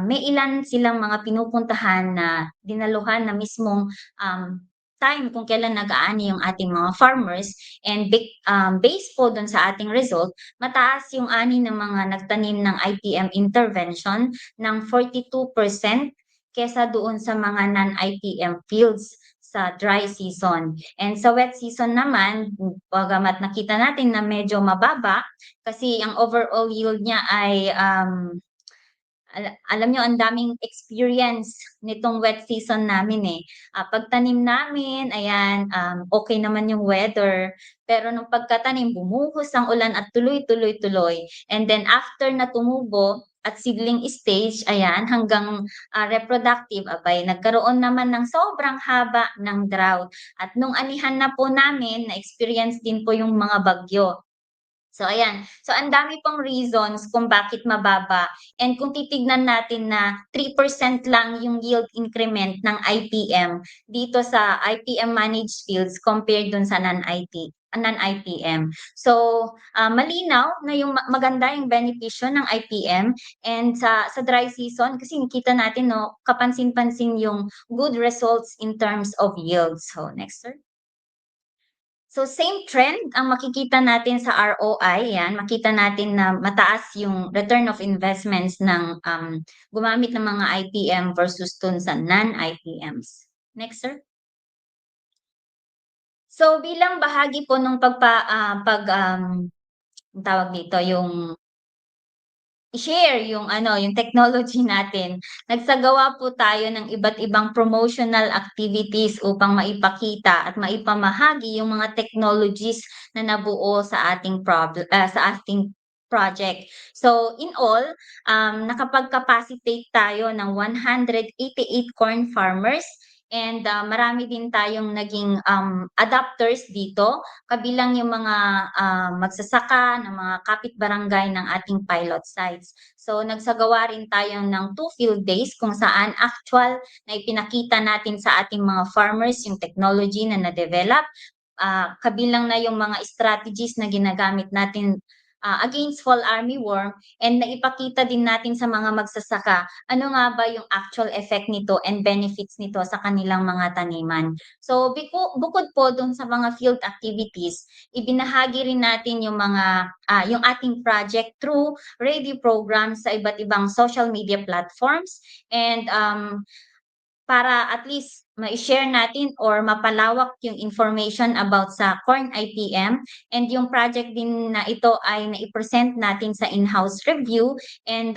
S3: may ilan silang mga pinupuntahan na dinaluhan na mismong time kung kailan nag-aani yung ating mga farmers and based po dun sa ating result, mataas yung ani ng mga nagtanim ng IPM intervention ng 42% kesa doon sa mga non-IPM fields sa dry season. And sa wet season naman, bagamat nakita natin na medyo mababa kasi ang overall yield niya ay alam nyo, ang daming experience nitong wet season namin eh. Pagtanim namin, ayan, okay naman yung weather. Pero nung pagkatanim, bumuhos ang ulan at tuloy-tuloy-tuloy. And then after na tumubo at seedling stage, ayan, hanggang reproductive, abay, nagkaroon naman ng sobrang haba ng drought. At nung anihan na po namin, na-experience din po yung mga bagyo. So ayan, so ang dami pang reasons kung bakit mababa and kung titignan natin na 3% lang yung yield increment ng IPM dito sa IPM managed fields compared dun sa non-IPM. So malinaw na yung maganda yung benepisyo ng IPM and sa dry season kasi nakita natin no kapansin-pansin yung good results in terms of yield. So next, sir. So same trend ang makikita natin sa ROI, yan. Makita natin na mataas yung return of investments ng gumamit ng mga IPM versus dun sa non-IPMs. Next, sir. So bilang bahagi po nung tawag dito, yung i-share yung yung technology natin. Nagsagawa po tayo ng iba't ibang promotional activities upang maipakita at maipamahagi yung mga technologies na nabuo sa ating project. So in all, nakapag-capacitate tayo ng 188 corn farmers and marami din tayong naging adapters dito, kabilang yung mga magsasaka ng mga kapitbarangay ng ating pilot sites. So nagsagawa rin tayo ng 2 field days kung saan actual na ipinakita natin sa ating mga farmers yung technology na na-develop, kabilang na yung mga strategies na ginagamit natin against fall armyworm and naipakita din natin sa mga magsasaka ano nga ba yung actual effect nito and benefits nito sa kanilang mga taniman. So bukod po dun sa mga field activities, ibinahagi rin natin yung mga yung ating project through radio programs sa iba't ibang social media platforms and para at least ma-share natin or mapalawak yung information about sa corn IPM and yung project din na ito ay na-present natin sa in-house review and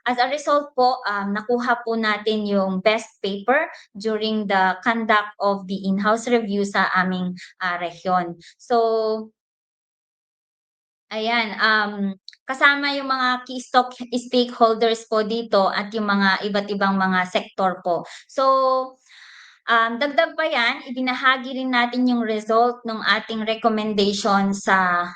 S3: as a result po nakuha po natin yung best paper during the conduct of the in-house review sa aming region. So ayan, kasama yung mga key stakeholders po dito at yung mga iba't ibang mga sektor po. So, dagdag pa yan, ibinahagi rin natin yung result ng ating recommendation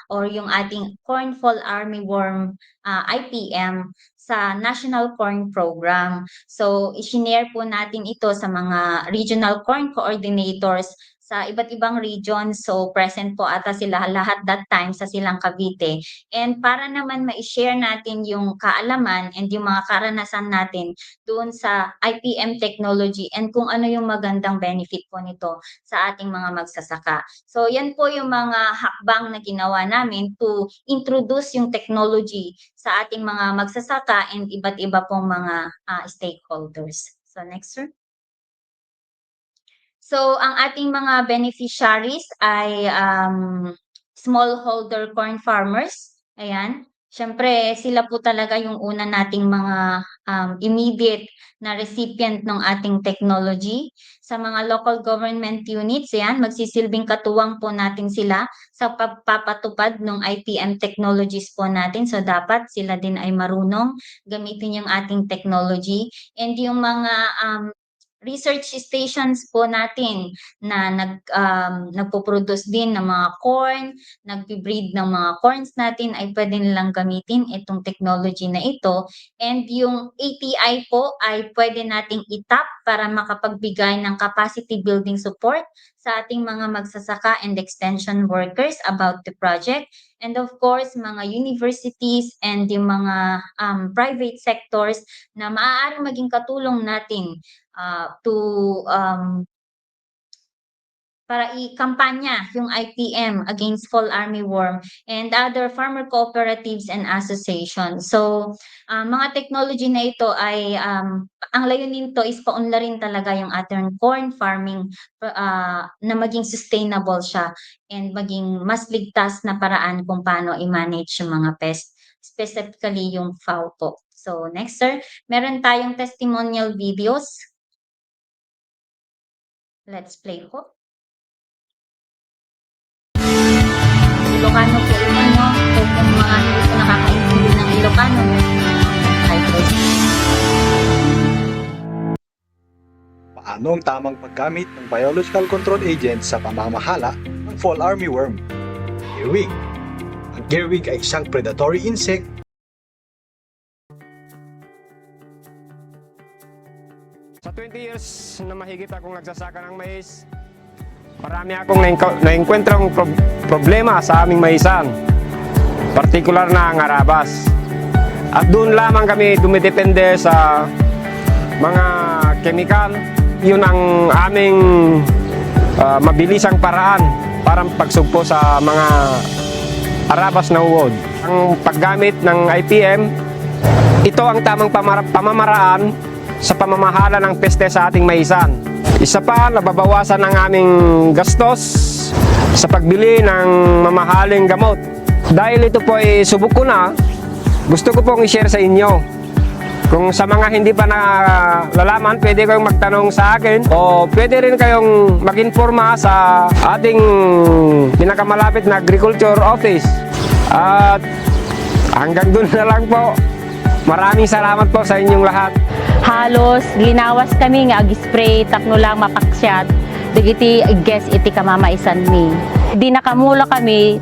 S3: or yung ating corn fall armyworm IPM sa National Corn Program. So, isinare po natin ito sa mga regional corn coordinators sa iba't ibang region. So, present po ata sila lahat that time sa Silang Cavite. And para naman ma-share natin yung kaalaman and yung mga karanasan natin doon sa IPM technology and kung ano yung magandang benefit po nito sa ating mga magsasaka. So, yan po yung mga hakbang na ginawa namin to introduce yung technology sa ating mga magsasaka and iba't iba pong mga stakeholders. So, next, sir. So, ang ating mga beneficiaries ay smallholder corn farmers. Ayan. Siyempre, sila po talaga yung una nating mga immediate na recipient ng ating technology. Sa mga local government units, ayan, magsisilbing katuwang po natin sila sa pagpapatupad ng IPM technologies po natin. So, dapat sila din ay marunong gamitin yung ating technology. And yung mga research stations po natin na nagpo-produce din ng mga corn, nagbi-breed ng mga corns natin ay pwede nilang gamitin itong technology na ito. And yung ATI po ay pwede nating itap para makapagbigay ng capacity building support sa ating mga magsasaka and extension workers about the project. And of course, mga universities and yung mga private sectors na maaaring maging katulong natin para i-kampanya yung IPM against fall armyworm and other farmer cooperatives and associations. So, mga technology na ito ay, ang layunin to is paunlarin talaga yung ating corn farming na maging sustainable siya and maging mas ligtas na paraan kung paano i-manage yung mga pest, specifically yung FAO po. So, next sir, meron tayong testimonial videos. Let's play po. Ilocano po ito, no? So, kung mga hindi po nakakaintindi ng Ilocano,
S4: Paano ang tamang paggamit ng biological control agent sa pamamahala ng fall armyworm? Earwig. Ang earwig ay isang predatory insect
S5: Sa 20 years na mahigit akong nagsasaka ng mais, marami akong naengkwentrong problema sa aming maisan, partikular na ang arabas. At doon lamang kami dumidepende sa mga kemikal. Yun ang aming mabilisang paraan para pagsugpo sa mga arabas na uod. Ang paggamit ng IPM, ito ang tamang pamamaraan sa pamamahala ng peste sa ating maisan. Isa pa, nababawasan ang aming gastos sa pagbili ng mamahaling gamot. Dahil ito po ay subok ko na, gusto ko pong i-share sa inyo. Kung sa mga hindi pa nalalaman, pwede kayong magtanong sa akin o pwede rin kayong mag-informa sa ating pinakamalapit na agriculture office. At hanggang doon na lang po. Maraming salamat po sa inyong lahat.
S6: Halos linawas kami nga ag-spray tapno lang mapaksyat digiti guess iti kamamaisan mi. Di nakamula kami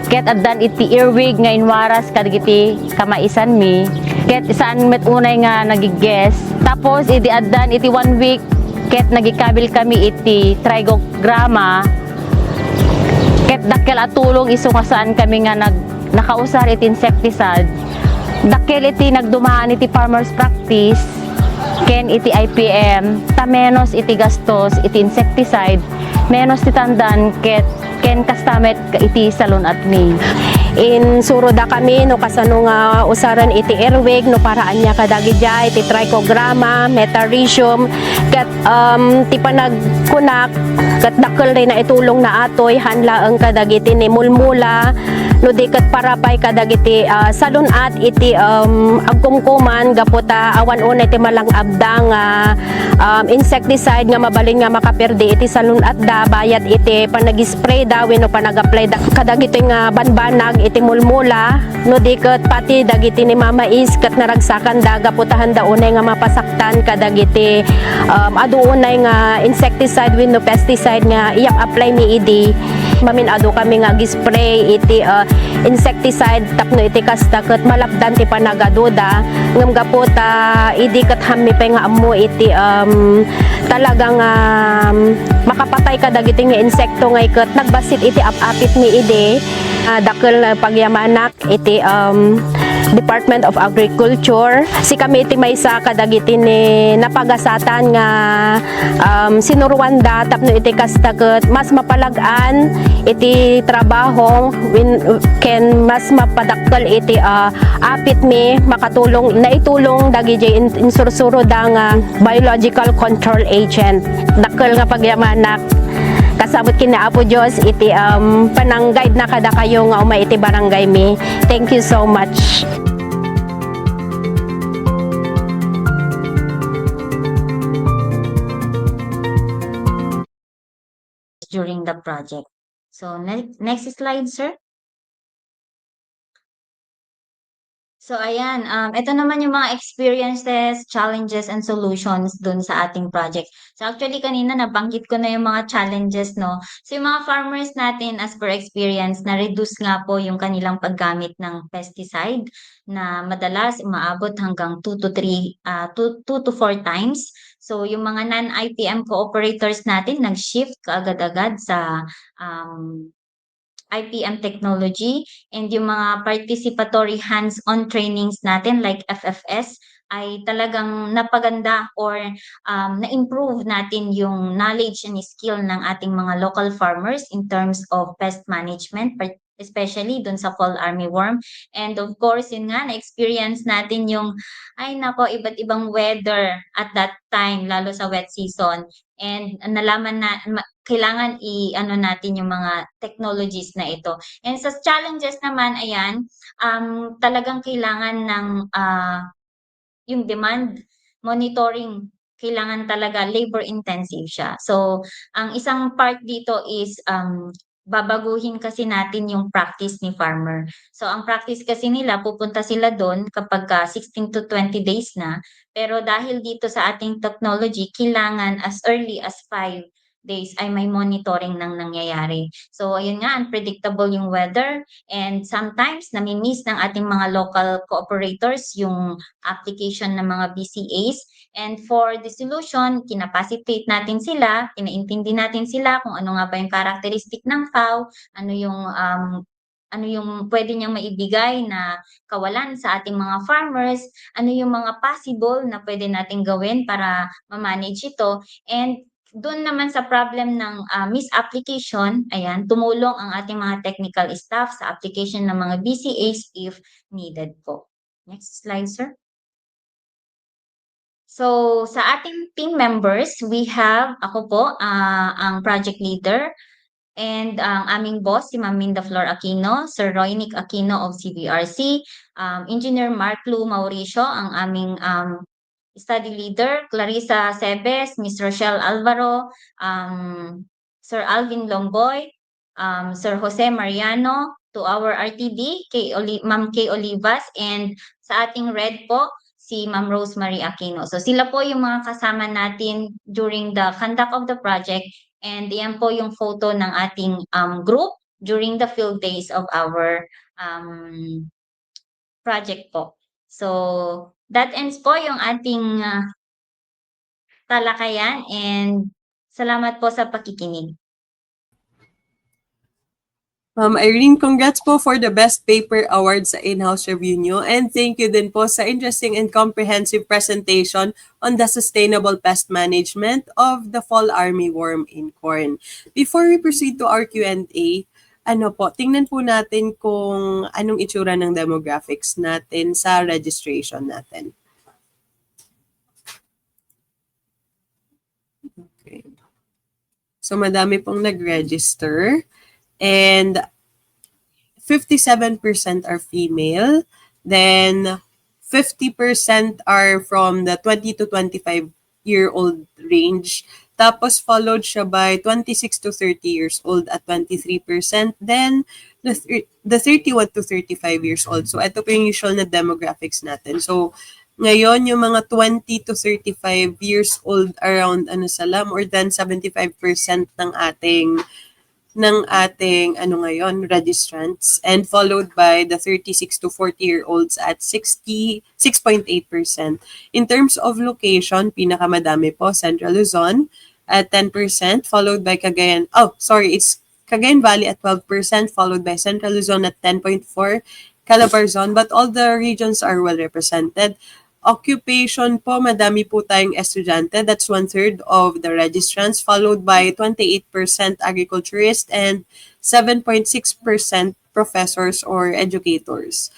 S6: ket addan iti earwig nga inwaras kadagiti kamaisan mi. Ket isaan met unay nga nagigess. Tapos idi addan iti 1 week ket nagikabil kami iti trigograma. Ket dakkel at tulong isu nga saan kami nga nakausar iti insecticide. Dakkel iti nagdumaan iti farmers practice ken iti IPM ta menos iti gastos iti insecticide menos ti tandan ken kastamet iti salon at mi. In suroda kami no kasano nga usaran iti earwig no paraan niya kadagidya iti trichogramma, metarhizium ket ti panagkunak ket dakkel rin na itulong na atoy hanlaeng kadagiti ni mulmula no di ket parapay kadagiti salon at iti agkumkuman gaputa awan unay ti malang abda nga insecticide nga mabalin nga makaperde iti salon at da bayat iti panag-spray dawin no panag-apply da kadagiti nga banbanag iti mulmula no di ket pati dagiti ni mamais ket naragsakan da gaputahan da unay nga mapasaktan kadagiti adu unay nga insecticide wenno pesticide nga iyak apply mi idi mamin adu kami nga gispray iti insecticide tapno iti kasta ket malapdan ti panagaduda ngem gaputa idi ket hammi pay nga ammo iti talagang makapatay kadagiti nga insekto nga ket nagbasit iti apapit mi idi dakkel na pagyamanak iti Department of Agriculture. Si kami iti maysa kadagiti ni napagasatan nga sinuruanda tapno iti kasta ket mas mapalagan iti trabaho ken mas mapadakkel iti apit mi makatulong naitulong dagiti insursuro da nga biological control agent. Dakkel nga pagyamanak kasabot kina Apo Diyos iti panang-guide na kada kayo nga umay iti barangay mi. Thank you so much.
S3: during the project. So next slide, sir. So ayan, ito naman yung mga experiences, challenges, and solutions dun sa ating project. So actually kanina nabanggit ko na yung mga challenges, no? So yung mga farmers natin as per experience, na-reduce nga po yung kanilang paggamit ng pesticide na madalas umaabot hanggang 2 to 4 times. So yung mga non-IPM cooperators natin nag-shift kaagad-agad sa um, IPM technology, and yung mga participatory hands-on trainings natin like FFS ay talagang napaganda or na-improve natin yung knowledge and skill ng ating mga local farmers in terms of pest management, especially dun sa fall armyworm. And of course, yun nga, na-experience natin yung, ay nako, iba't ibang weather at that time, lalo sa wet season. And nalaman na, kailangan i-ano natin yung mga technologies na ito. And sa challenges naman, ayan, talagang kailangan ng yung demand monitoring, kailangan talaga labor intensive siya. So, ang isang part dito is babaguhin kasi natin yung practice ni farmer. So, ang practice kasi nila, pupunta sila doon kapag 16 to 20 days na. Pero dahil dito sa ating technology, kailangan as early as 5 days ay may monitoring nang nangyayari. So, ayun nga, unpredictable yung weather, and sometimes nami-miss ng ating mga local cooperators yung application ng mga BCAs. And for the solution, kinapacitate natin sila, kinaintindi natin sila kung ano nga ba yung characteristic ng FAO, ano yung pwede niyang maibigay na kawalan sa ating mga farmers, ano yung mga possible na pwede nating gawin para ma-manage ito. And doon naman sa problem ng misapplication, ayan, tumulong ang ating mga technical staff sa application ng mga BCAs if needed po. Next slide, sir. So, sa ating team members, we have, ako po, ang project leader, and ang aming boss, si Ma'am Minda Flor Aquino, Sir Roynick Aquino of CBRC, Engineer Mark Lu Mauricio, ang aming study leader, Clarissa Sebes, Miss Rochelle Alvaro, Sir Alvin Lomboy, Sir Jose Mariano, to our RTD, Ma'am Kay Olivas, and sa ating red po, si Ma'am Rosemary Aquino. So sila po yung mga kasama natin during the conduct of the project, and yan po yung photo ng ating group during the field days of our project po. So that ends po yung ating talakayan, and salamat po sa pakikinig.
S2: Ma'am Irene, congrats po for the Best Paper Award sa in-house review nyo, and thank you din po sa interesting and comprehensive presentation on the sustainable pest management of the fall armyworm in corn. Before we proceed to our Q&A, tingnan po natin kung anong itsura ng demographics natin sa registration natin. Okay. So madami pong nag-register. And 57% are female. Then 50% are from the 20 to 25-year-old range. Tapos followed siya by 26 to 30 years old at 23%. Then the 31 to 35 years old. So ito po yung usual na demographics natin. So ngayon, yung mga 20 to 35 years old, around more than 75% ng ating registrants, and followed by the 36 to 40-year-olds at 66.8%. In terms of location, pinakamadami po Central Luzon at 10%, followed by it's Cagayan Valley at 12%, followed by Central Luzon at 10.4%, Calabarzon, but all the regions are well represented. Occupation po, madami po tayong estudyante. That's 1/3 of the registrants, followed by 28% agriculturists and 7.6% professors or educators.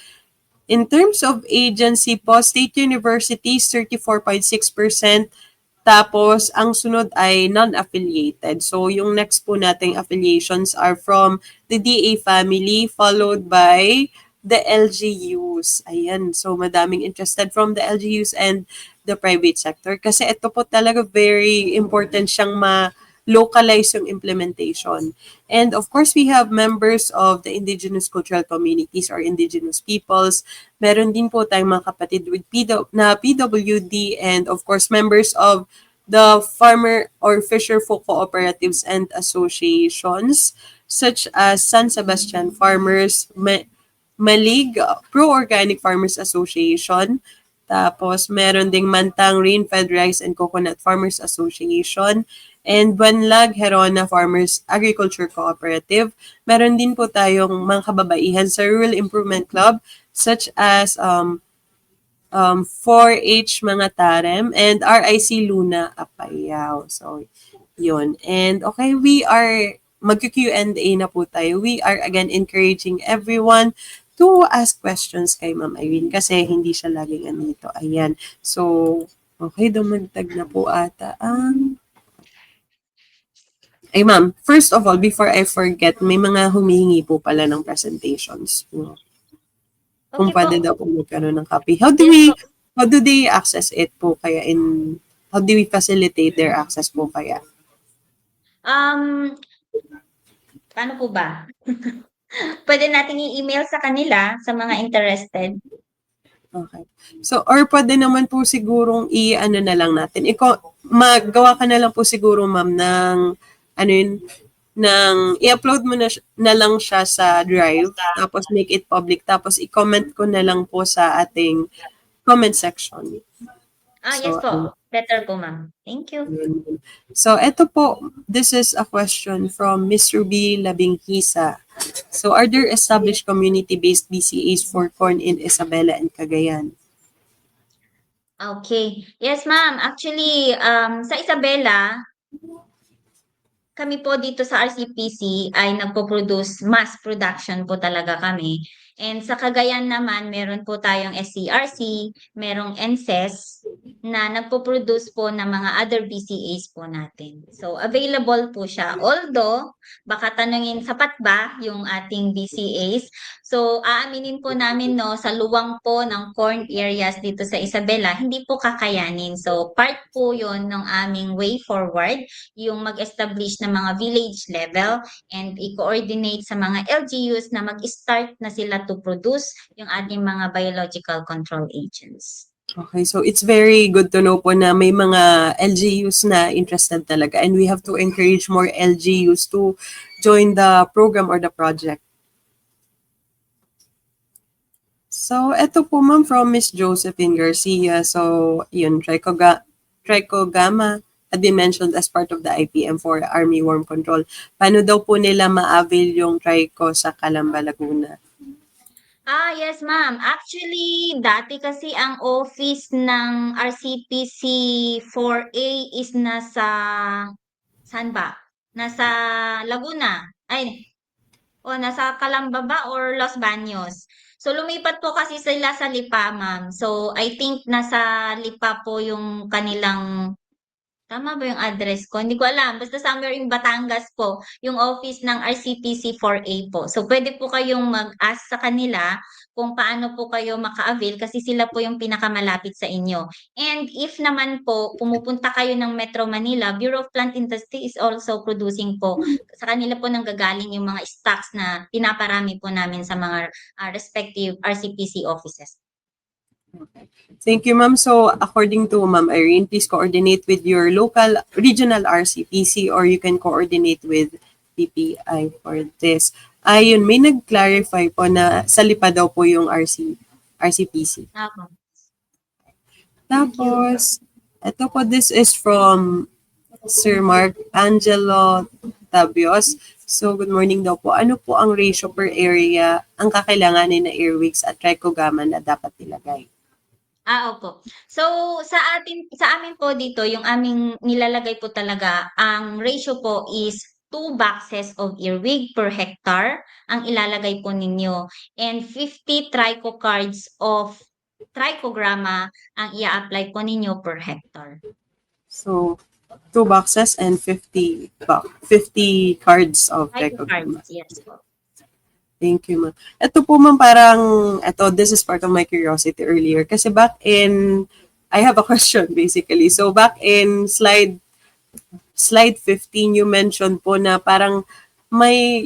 S2: In terms of agency po, state universities, 34.6%. Tapos, ang sunod ay non-affiliated. So, yung next po nating affiliations are from the DA family, followed by the LGUs. Ayan. So, madaming interested from the LGUs and the private sector. Kasi ito po talaga very important siyang localize yung implementation. And of course, we have members of the indigenous cultural communities or indigenous peoples. Meron din po tayong mga kapatid with PWD, and of course, members of the farmer or fisher folk cooperatives and associations such as San Sebastian Farmers, Malig Pro-Organic Farmers Association. Tapos, meron ding Mantang Rain-Fed Rice and Coconut Farmers Association and Banlag Herona Farmers Agriculture Cooperative. Meron din po tayong mga kababaihan sa Rural Improvement Club such as 4-H Mga Tarem and RIC Luna Apayao. So, yun. And okay, we are mag-Q&A na po tayo. We are again encouraging everyone to ask questions kay Ma'am Irene kasi hindi siya laging andito. Ayan. So, okay, dumagdag na po ata ang... Ay ma'am, first of all, before I forget, may mga humihingi po pala ng presentations. Kung
S3: Okay
S2: pwede
S3: po.
S2: daw po magkaroon ng copy. How do they access it po kaya how do we facilitate their access po kaya?
S3: Paano po ba? Pwede nating i-email sa kanila, sa mga interested.
S2: Okay. So, or pwede naman po sigurong i-ano na lang natin. Magawa ka na lang po siguro, ma'am, ng, ano yun, i-upload mo na lang siya sa Drive, tapos make it public, tapos i-comment ko na lang po sa ating comment section.
S3: Yes po. Better po, ma'am. Thank you.
S2: So, eto po, this is a question from Miss Ruby Labinghisa. So, are there established community-based BCAs for corn in Isabela and Cagayan?
S3: Okay. Yes, ma'am. Actually, sa Isabela, kami po dito sa RCPC ay nagpo-produce, mass production po talaga kami. And sa Cagayan naman, meron po tayong SCRC, merong NSES na nagpo-produce po ng mga other BCAs po natin. So, available po siya. Although, baka tanungin, sapat ba yung ating BCAs? So, aaminin po namin, no, sa luwang po ng corn areas dito sa Isabela, hindi po kakayanin. So, part po yun ng aming way forward, yung mag-establish ng mga village level and i-coordinate sa mga LGUs na mag-start na sila to produce yung ating mga biological control agents.
S2: Okay, so it's very good to know po na may mga LGUs na interested talaga and we have to encourage more LGUs to join the program or the project. So, eto po ma'am from Miss Josephine Garcia. So, yun, Trichogama had been mentioned as part of the IPM for Army Worm Control. Paano daw po nila ma-avail yung Trico sa Calamba, Laguna?
S3: Yes, ma'am. Actually, dati kasi ang office ng RCPC 4A is saan ba? Nasa Laguna. Nasa Calamba ba or Los Baños? So, lumipat po kasi sila sa Lipa, ma'am. So, I think nasa Lipa po yung kanilang, tama ba yung address ko? Hindi ko alam. Basta somewhere in Batangas po, yung office ng RCPC 4A po. So, pwede po kayong mag-ask sa kanila kung paano po kayo maka-avail kasi sila po yung pinakamalapit sa inyo. And if naman po, pumupunta kayo ng Metro Manila, Bureau of Plant Industry is also producing po. Sa kanila po nanggagaling yung mga stocks na pinaparami po namin sa mga respective RCPC offices.
S2: Thank you, ma'am. So, according to Ma'am Irene, please coordinate with your local, regional RCPC or you can coordinate with PPI for this. Ayun, may nag-clarify po na sa Lipa daw po yung RCPC.
S3: Okay.
S2: Tapos, ito po, this is from Sir Mark Angelo Tabios. So, good morning daw po. Ano po ang ratio per area ang kakailanganin na airwigs at trichogama na dapat ilagay?
S3: Opo. So, sa amin po dito, yung aming nilalagay po talaga, ang ratio po is 2 boxes of earwig per hectare ang ilalagay po ninyo. And 50 tricho cards of trichogramma ang ia-apply po ninyo per hectare.
S2: So, 2 boxes and 50 cards of trichogramma.
S3: Cards, yes po.
S2: Thank you, ma'am. Ito po, ma'am, this is part of my curiosity earlier. Kasi I have a question basically. So, back in slide slide 15, you mentioned po na parang may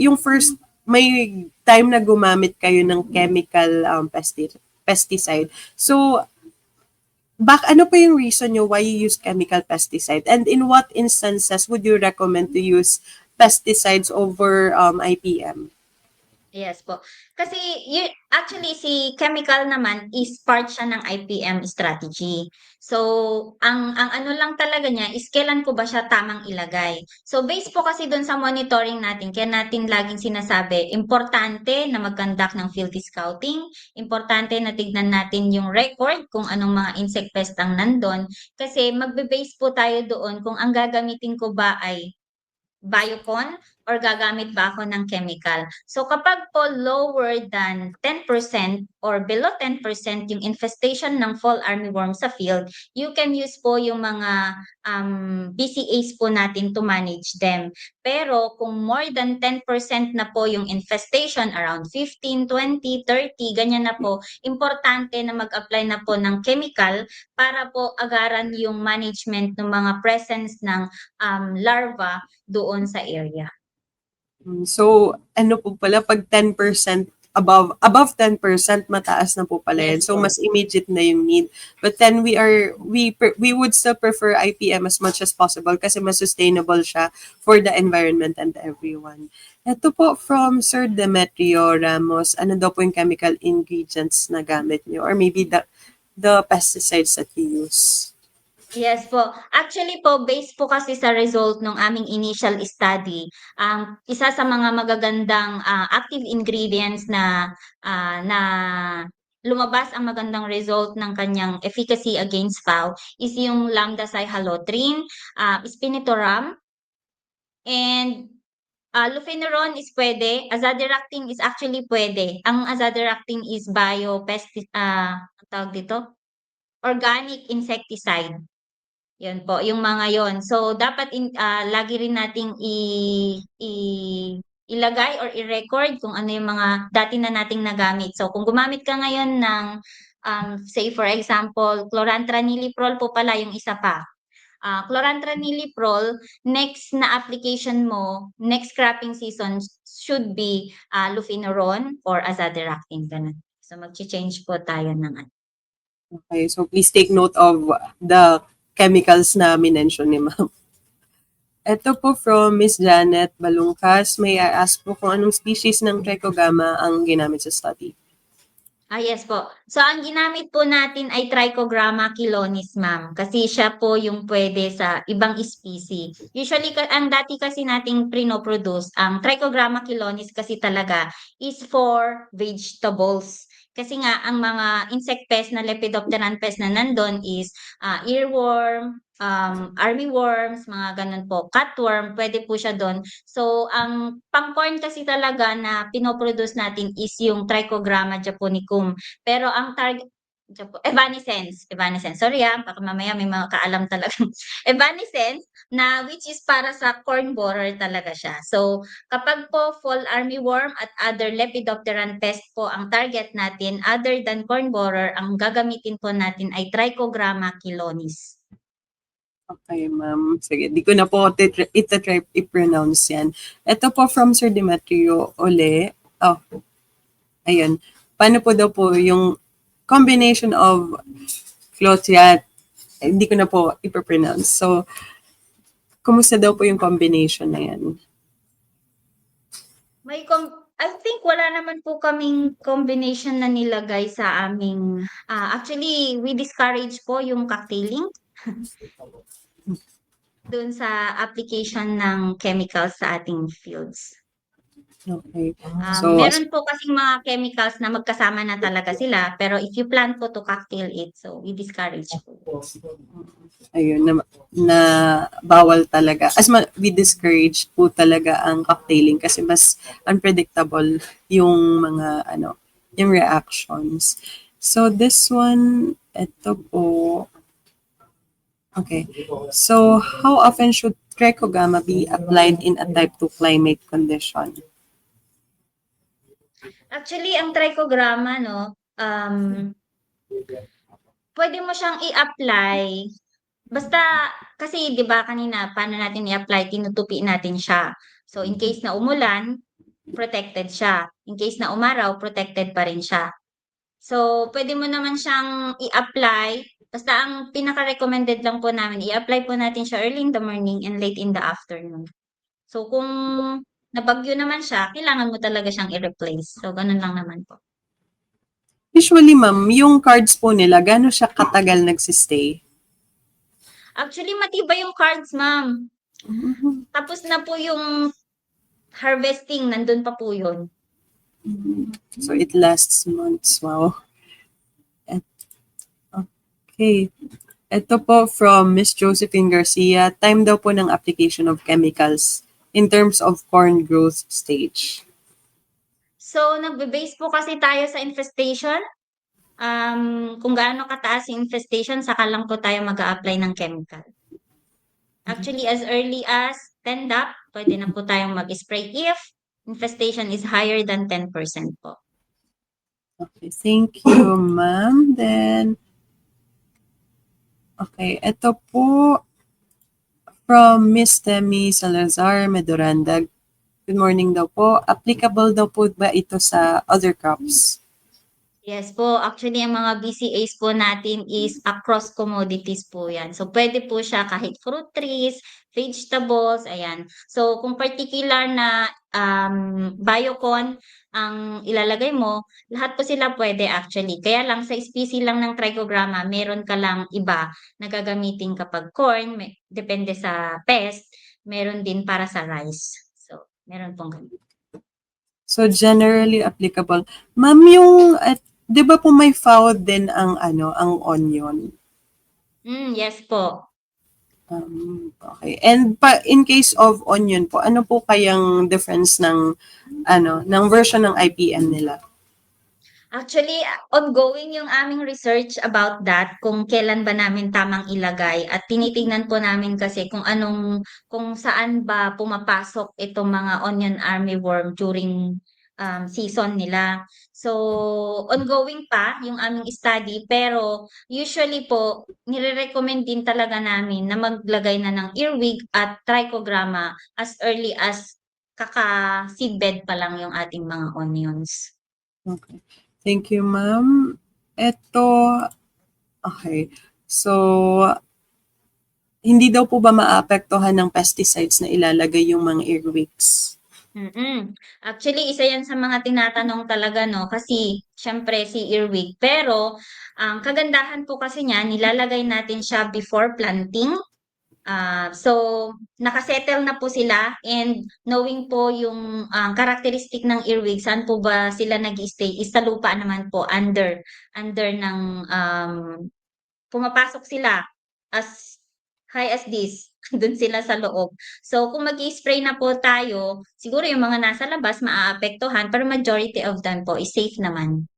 S2: time na gumamit kayo ng chemical pesticide. So, ano po yung reason nyo why you use chemical pesticide? And in what instances would you recommend to use pesticides over IPM?
S3: Yes po. Kasi actually si chemical naman is part siya ng IPM strategy. So, ang ano lang talaga niya is kailan ko ba siya tamang ilagay. So, based po kasi doon sa monitoring natin, kaya natin laging sinasabi, importante na mag-conduct ng field scouting, importante na tignan natin yung record kung anong mga insect pest ang nandun, kasi magbe-base po tayo doon kung ang gagamitin ko ba ay Biocon or gagamit ba ako ng chemical. So kapag po lower than 10% or below 10% yung infestation ng fall armyworm sa field, you can use po yung mga BCAs po natin to manage them. Pero kung more than 10% na po yung infestation, around 15, 20, 30, ganyan na po, importante na mag-apply na po ng chemical para po agaran yung management ng mga presence ng larva doon sa area.
S2: So, ano po pala, pag 10% above 10% mataas na po pala yan.
S3: Yes
S2: So,
S3: po.
S2: mas immediate na yung need. But then we would still prefer IPM as much as possible kasi mas sustainable siya for the environment and everyone. Ito po from Sir Demetrio Ramos, ano daw po yung chemical ingredients na gamit nyo? Or maybe the pesticides that you use?
S3: Yes po. Actually po, based po kasi sa result ng aming initial study, isa sa mga magagandang active ingredients na lumabas ang magandang result ng kanyang efficacy against FAO is yung lambda-cyhalothrin, spinetoram, and lufenuron is pwede, azadirachtin is actually pwede. Ang azadirachtin is ang tawag dito? Organic insecticide. Yun po, yung mga yon. So, dapat lagi rin nating ilagay or i-record kung ano yung mga dati na nating nagamit. So, kung gumamit ka ngayon ng, say for example, chlorantraniliprol po pala yung isa pa. Chlorantraniliprol, next na application mo, next cropping season should be lufenuron or azadirachtin. Ganun. So, mag-change po tayo ng
S2: Okay, so please take note of the chemicals na minention ni ma'am. Ito po from Miss Janet Balungkas. May I ask po kung anong species ng trichogama ang ginamit sa study?
S3: Yes po. So, ang ginamit po natin ay Trichogramma chilonis, ma'am. Kasi siya po yung pwede sa ibang species. Usually, ang dati kasi nating prinoproduce, ang Trichogramma chilonis kasi talaga is for vegetables. Kasi nga, ang mga insect pest na lepidopteran pest na nandun is earworm, armyworms, mga ganun po, cutworm, pwede po siya doon. So, ang pang-corn kasi talaga na pinoproduce natin is yung Trichogramma japonicum. Pero ang target, evanescens. Sorry baka mamaya may mga kaalam talaga. Evanescens na which is para sa corn borer talaga siya. So, kapag po fall armyworm at other lepidopteran pest po ang target natin, other than corn borer, ang gagamitin po natin ay Trichogramma chilonis.
S2: Okay, ma'am. Sige, di ko na po itatry i-pronounce yan. Ito po from Sir Demetrio Ole. Oh, ayun. Paano po daw po yung combination of clothiat? Hindi ko na po i-pronounce. So, kumusta daw po yung combination na yan?
S3: I think wala naman po kaming combination na nilagay sa aming, actually, we discourage po yung cocktailing doon sa application ng chemicals sa ating fields.
S2: Okay. So,
S3: Meron po kasing mga chemicals na magkasama na talaga sila, pero if you plan po to cocktail it, so we discourage po.
S2: ayun, na bawal talaga. We discourage po talaga ang cocktailing kasi mas unpredictable yung mga, yung reactions. So, this one, ito po. Okay. So, how often should trichogama be applied in a type 2 climate condition?
S3: Actually, ang trichogramma, no, pwede mo siyang i-apply Basta kasi 'di ba kanina paano natin i-apply, tinutupi natin siya. So in case na umulan, protected siya. In case na umaraw, protected pa rin siya. So puwede mo naman siyang i-apply, basta ang pinaka-recommended lang po namin i-apply po natin siya early in the morning and late in the afternoon. So kung nabagyo naman siya, kailangan mo talaga siyang i-replace. So gano'n lang naman po.
S2: Usually, ma'am, yung cards po nila, gaano siya katagal nagsistay?
S3: Actually matibay yung cards, ma'am. Tapos na po yung harvesting, nandun pa po yun.
S2: So it lasts months. Wow. Okay. Ito po from Miss Josephine Garcia. Time daw po ng application of chemicals in terms of corn growth stage.
S3: So nagbe-base po kasi tayo sa infestation. Kung gaano kataas yung infestation, saka lang po tayo mag-a-apply ng chemical. Actually, as early as 10 DAP, pwede na po tayong mag-spray if infestation is higher than 10% po.
S2: Okay, thank you, ma'am. Then, okay, ito po from Miss Temi Salazar Medoranda. Good morning daw po. Applicable daw po ba ito sa other crops?
S3: Yes po, actually ang mga BCAs po natin is across commodities po yan. So pwede po siya kahit fruit trees, vegetables, ayan. So kung particular na biocon ang ilalagay mo, lahat po sila pwede actually. Kaya lang sa species lang ng trichogramma, meron ka lang iba na gagamitin kapag corn, depende sa pest, meron din para sa rice. So meron pong ganun.
S2: So, generally applicable. Ma'am, yung, di ba po may FAO din ang, ang onion?
S3: Yes po.
S2: Okay. And in case of onion po, ano po kayang difference ng, ng version ng IPM nila?
S3: Actually, ongoing yung aming research about that, kung kailan ba namin tamang ilagay at tinitingnan po namin kasi kung saan ba pumapasok itong mga onion armyworm during season nila. So, ongoing pa yung aming study pero usually po nire-recommend din talaga namin na maglagay na ng earwig at trichogramma as early as kaka-seedbed pa lang yung ating mga onions.
S2: Okay. Thank you, ma'am. Ito, okay. So, hindi daw po ba maapektuhan ng pesticides na ilalagay yung mga earwigs?
S3: Actually, isa yan sa mga tinatanong talaga, no? Kasi, syempre, si earwig. Pero, ang kagandahan po kasi niya, nilalagay natin siya before planting. So, nakasettle na po sila and knowing po yung characteristic ng earwig, saan po ba sila nag-stay is sa lupa naman po, under ng pumapasok sila as high as this, dun sila sa loob. So, kung mag-i-spray na po tayo, siguro yung mga nasa labas maaapektuhan, pero majority of them po is safe naman.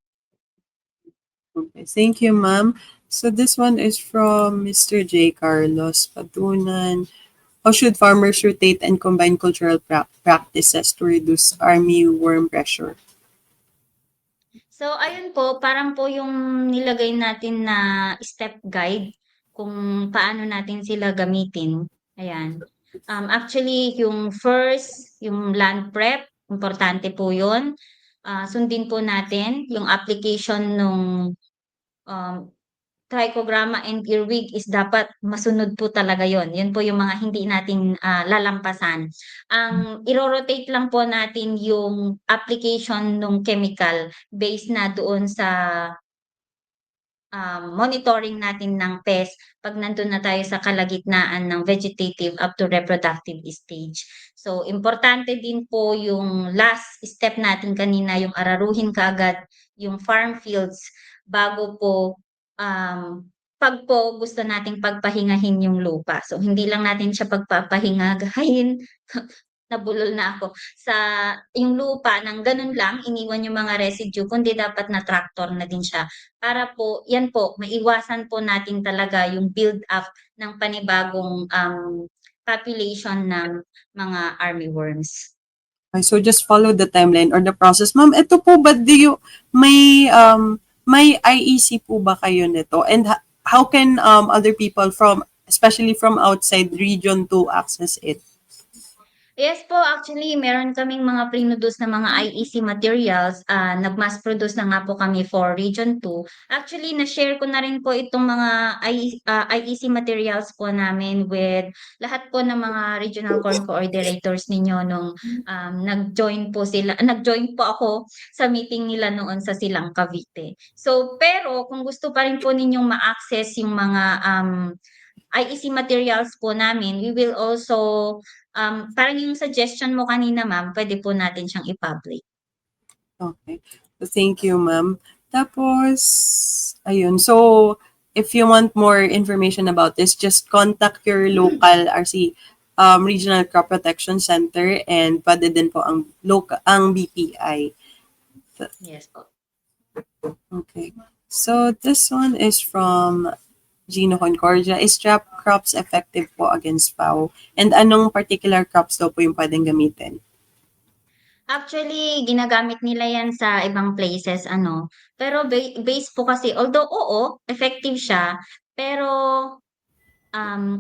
S2: Okay. Thank you, ma'am. So this one is from Mr. J. Carlos Patunan. How should farmers rotate and combine cultural practices to reduce armyworm pressure?
S3: So, ayun po, parang po yung nilagay natin na step guide kung paano natin sila gamitin. Ayan. Actually, yung first, yung land prep, importante po yun. Sundin po natin yung application nung trichogramma and earwig is dapat masunod po talaga yon. Yun po yung mga hindi natin lalampasan. Ang iro-rotate lang po natin yung application ng chemical based na doon sa monitoring natin ng pest pag nandun na tayo sa kalagitnaan ng vegetative up to reproductive stage. So, importante din po yung last step natin kanina, yung araruhin kaagad yung farm fields bago po pag po gusto nating pagpahingahin yung lupa. So, hindi lang natin siya pagpapahingagahin, nabulol na ako, sa yung lupa ng ganun lang, iniwan yung mga residue, kundi dapat na tractor na din siya. Para po, yan po, maiwasan po natin talaga yung build up ng panibagong population ng mga armyworms.
S2: Okay, so just follow the timeline or the process. Ma'am, ito po ba may IEC po ba kayo nito? And how can other people from especially from outside region to access it?
S3: Yes po, actually meron kaming mga produce na mga IEC materials, nag-mass produce na nga po kami for Region 2. Actually, na-share ko na rin po itong mga IEC materials po namin with lahat po ng mga regional corn coordinators ninyo nung nag-join po ako sa meeting nila noon sa Silang Cavite. So, pero kung gusto pa rin po ninyong ma-access yung mga IEC materials po namin, we will also parang yung suggestion mo kanina ma'am, pwede po natin siyang i-public.
S2: Okay. So, thank you, ma'am. Tapos, ayun. So, if you want more information about this, just contact your local RC Regional Crop Protection Center and pwede din po ang BPI.
S3: Yes po.
S2: Okay. So, this one is from Gino Concordia. Is trap crops effective po against FAO? And anong particular crops daw po yung pwedeng gamitin?
S3: Actually, ginagamit nila yan sa ibang places, ano. Pero base po kasi, although oo, effective siya, pero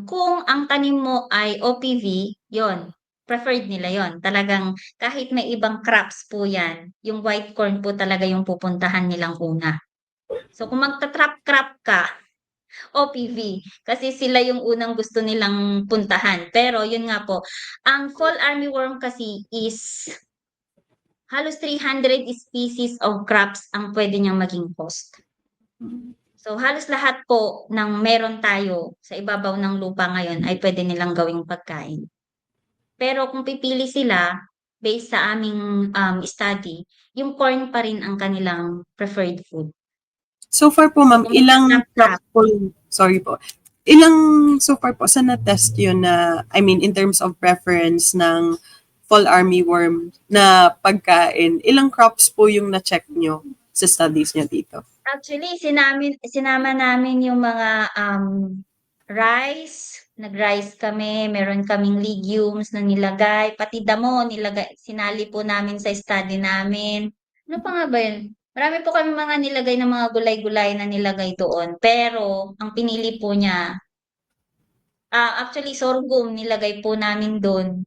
S3: kung ang tanim mo ay OPV, yon preferred nila yon. Talagang kahit may ibang crops po yan, yung white corn po talaga yung pupuntahan nilang una. So kung magta-trap crop ka, OPV, kasi sila yung unang gusto nilang puntahan. Pero yun nga po, ang fall armyworm kasi is halos 300 species of crops ang pwede niyang maging host. So halos lahat po ng meron tayo sa ibabaw ng lupa ngayon ay pwede nilang gawing pagkain. Pero kung pipili sila, based sa aming study, yung corn pa rin ang kanilang preferred food.
S2: So far po, ma'am,
S3: Kung
S2: ilang
S3: magta-trap
S2: crop po, sorry po, ilang so far po sa na-test yun na, I mean, in terms of preference ng fall armyworm na pagkain, ilang crops po yung na-check nyo sa studies nyo dito?
S3: Actually, sinama namin yung mga rice, nag-rice kami, meron kaming legumes na nilagay, pati damo sinali po namin sa study namin. Ano pa nga ba yun? Marami po kami mga nilagay na mga gulay-gulay na nilagay doon. Pero, ang pinili po niya, actually sorghum nilagay po namin doon.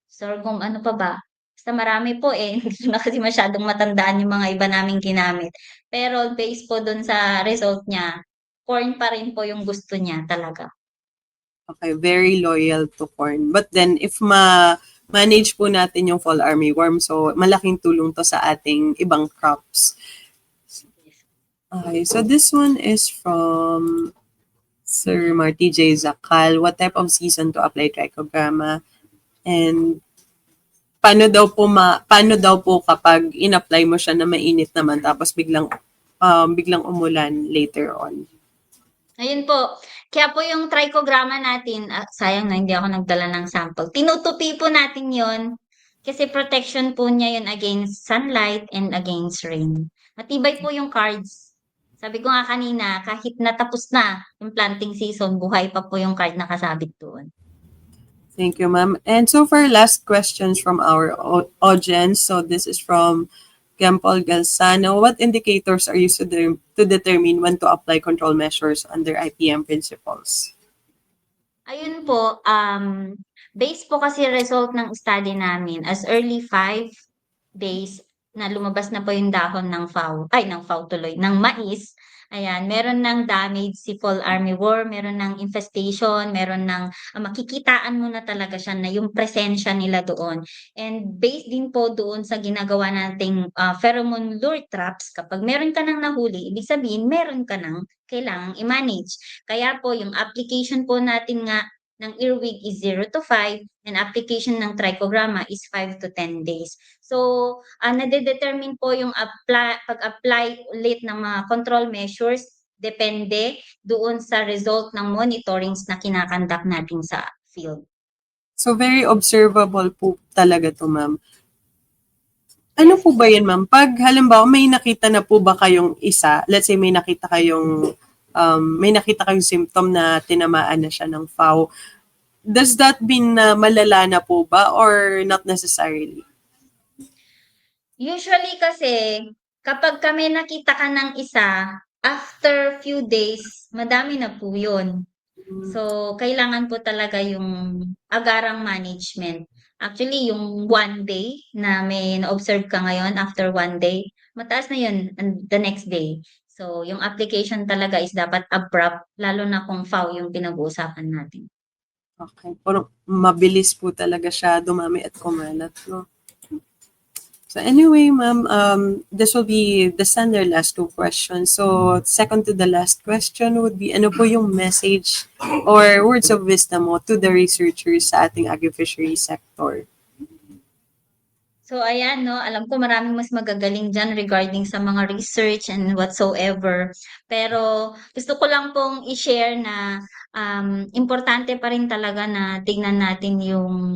S3: Sorghum, ano pa ba? Basta marami po eh. Hindi ko na kasi masyadong matandaan yung mga iba naming ginamit. Pero based po dun sa result niya, corn pa rin po yung gusto niya talaga.
S2: Okay, very loyal to corn. But then, if manage po natin yung fall armyworm, so malaking tulong to sa ating ibang crops. Okay, so this one is from Sir Marty J. Zakal. What type of season to apply trichogramma? And paano daw po kapag in-apply mo siya na mainit naman tapos biglang umulan later on?
S3: Ayun po. Kaya po yung trichogramma natin, sayang na hindi ako nagdala ng sample. Tinutupi po natin yon kasi protection po niya yun against sunlight and against rain. Matibay po yung cards. Sabi ko nga kanina, kahit natapos na yung planting season, buhay pa po yung card nakasabit doon.
S2: Thank you, ma'am. And so far, last questions from our audience. So this is from Gempol Galsano. What indicators are used to determine when to apply control measures under IPM principles?
S3: Ayun po, based po kasi result ng study namin as early 5 days na lumabas na po yung dahon ng FAO tuloy, ng mais. Ayan, meron ng damage si fall armyworm, meron ng infestation, meron ng makikitaan mo na talaga siya na yung presensya nila doon. And based din po doon sa ginagawa nating pheromone lure traps, kapag meron ka nang nahuli, ibig sabihin meron ka nang kailangang i-manage. Kaya po yung application po natin nga ng earwig is 0 to 5 and application ng trichogramma is 5 to 10 days. So, nade-determine po yung pag-apply ulit ng mga control measures depende doon sa result ng monitorings na kinakandak natin sa field.
S2: So very observable po talaga to, ma'am. Ano po ba yan, ma'am? Pag halimbawa may nakita na po ba kayong isa, let's say may nakita kayong symptom na tinamaan na siya ng FAO, does that mean na malala na po ba or not necessarily?
S3: Usually kasi, kapag kami nakita ka ng isa, after few days, madami na po yun. So, kailangan po talaga yung agarang management. Actually, yung one day na may na-observe ka ngayon, after one day, mataas na yun the next day. So, yung application talaga is dapat abrupt, lalo na kung FAO yung pinag-uusapan natin.
S2: Okay. Parang mabilis po talaga siya dumami at kumalat, no? So anyway, ma'am, this will be the standard last two questions. So second to the last question would be, ano po yung message or words of wisdom mo to the researchers sa ating agri-fishery sector?
S3: So ayan 'no, alam ko maraming mas magagaling diyan regarding sa mga research and whatsoever. Pero gusto ko lang pong i-share na, importante pa rin talaga na tignan natin yung,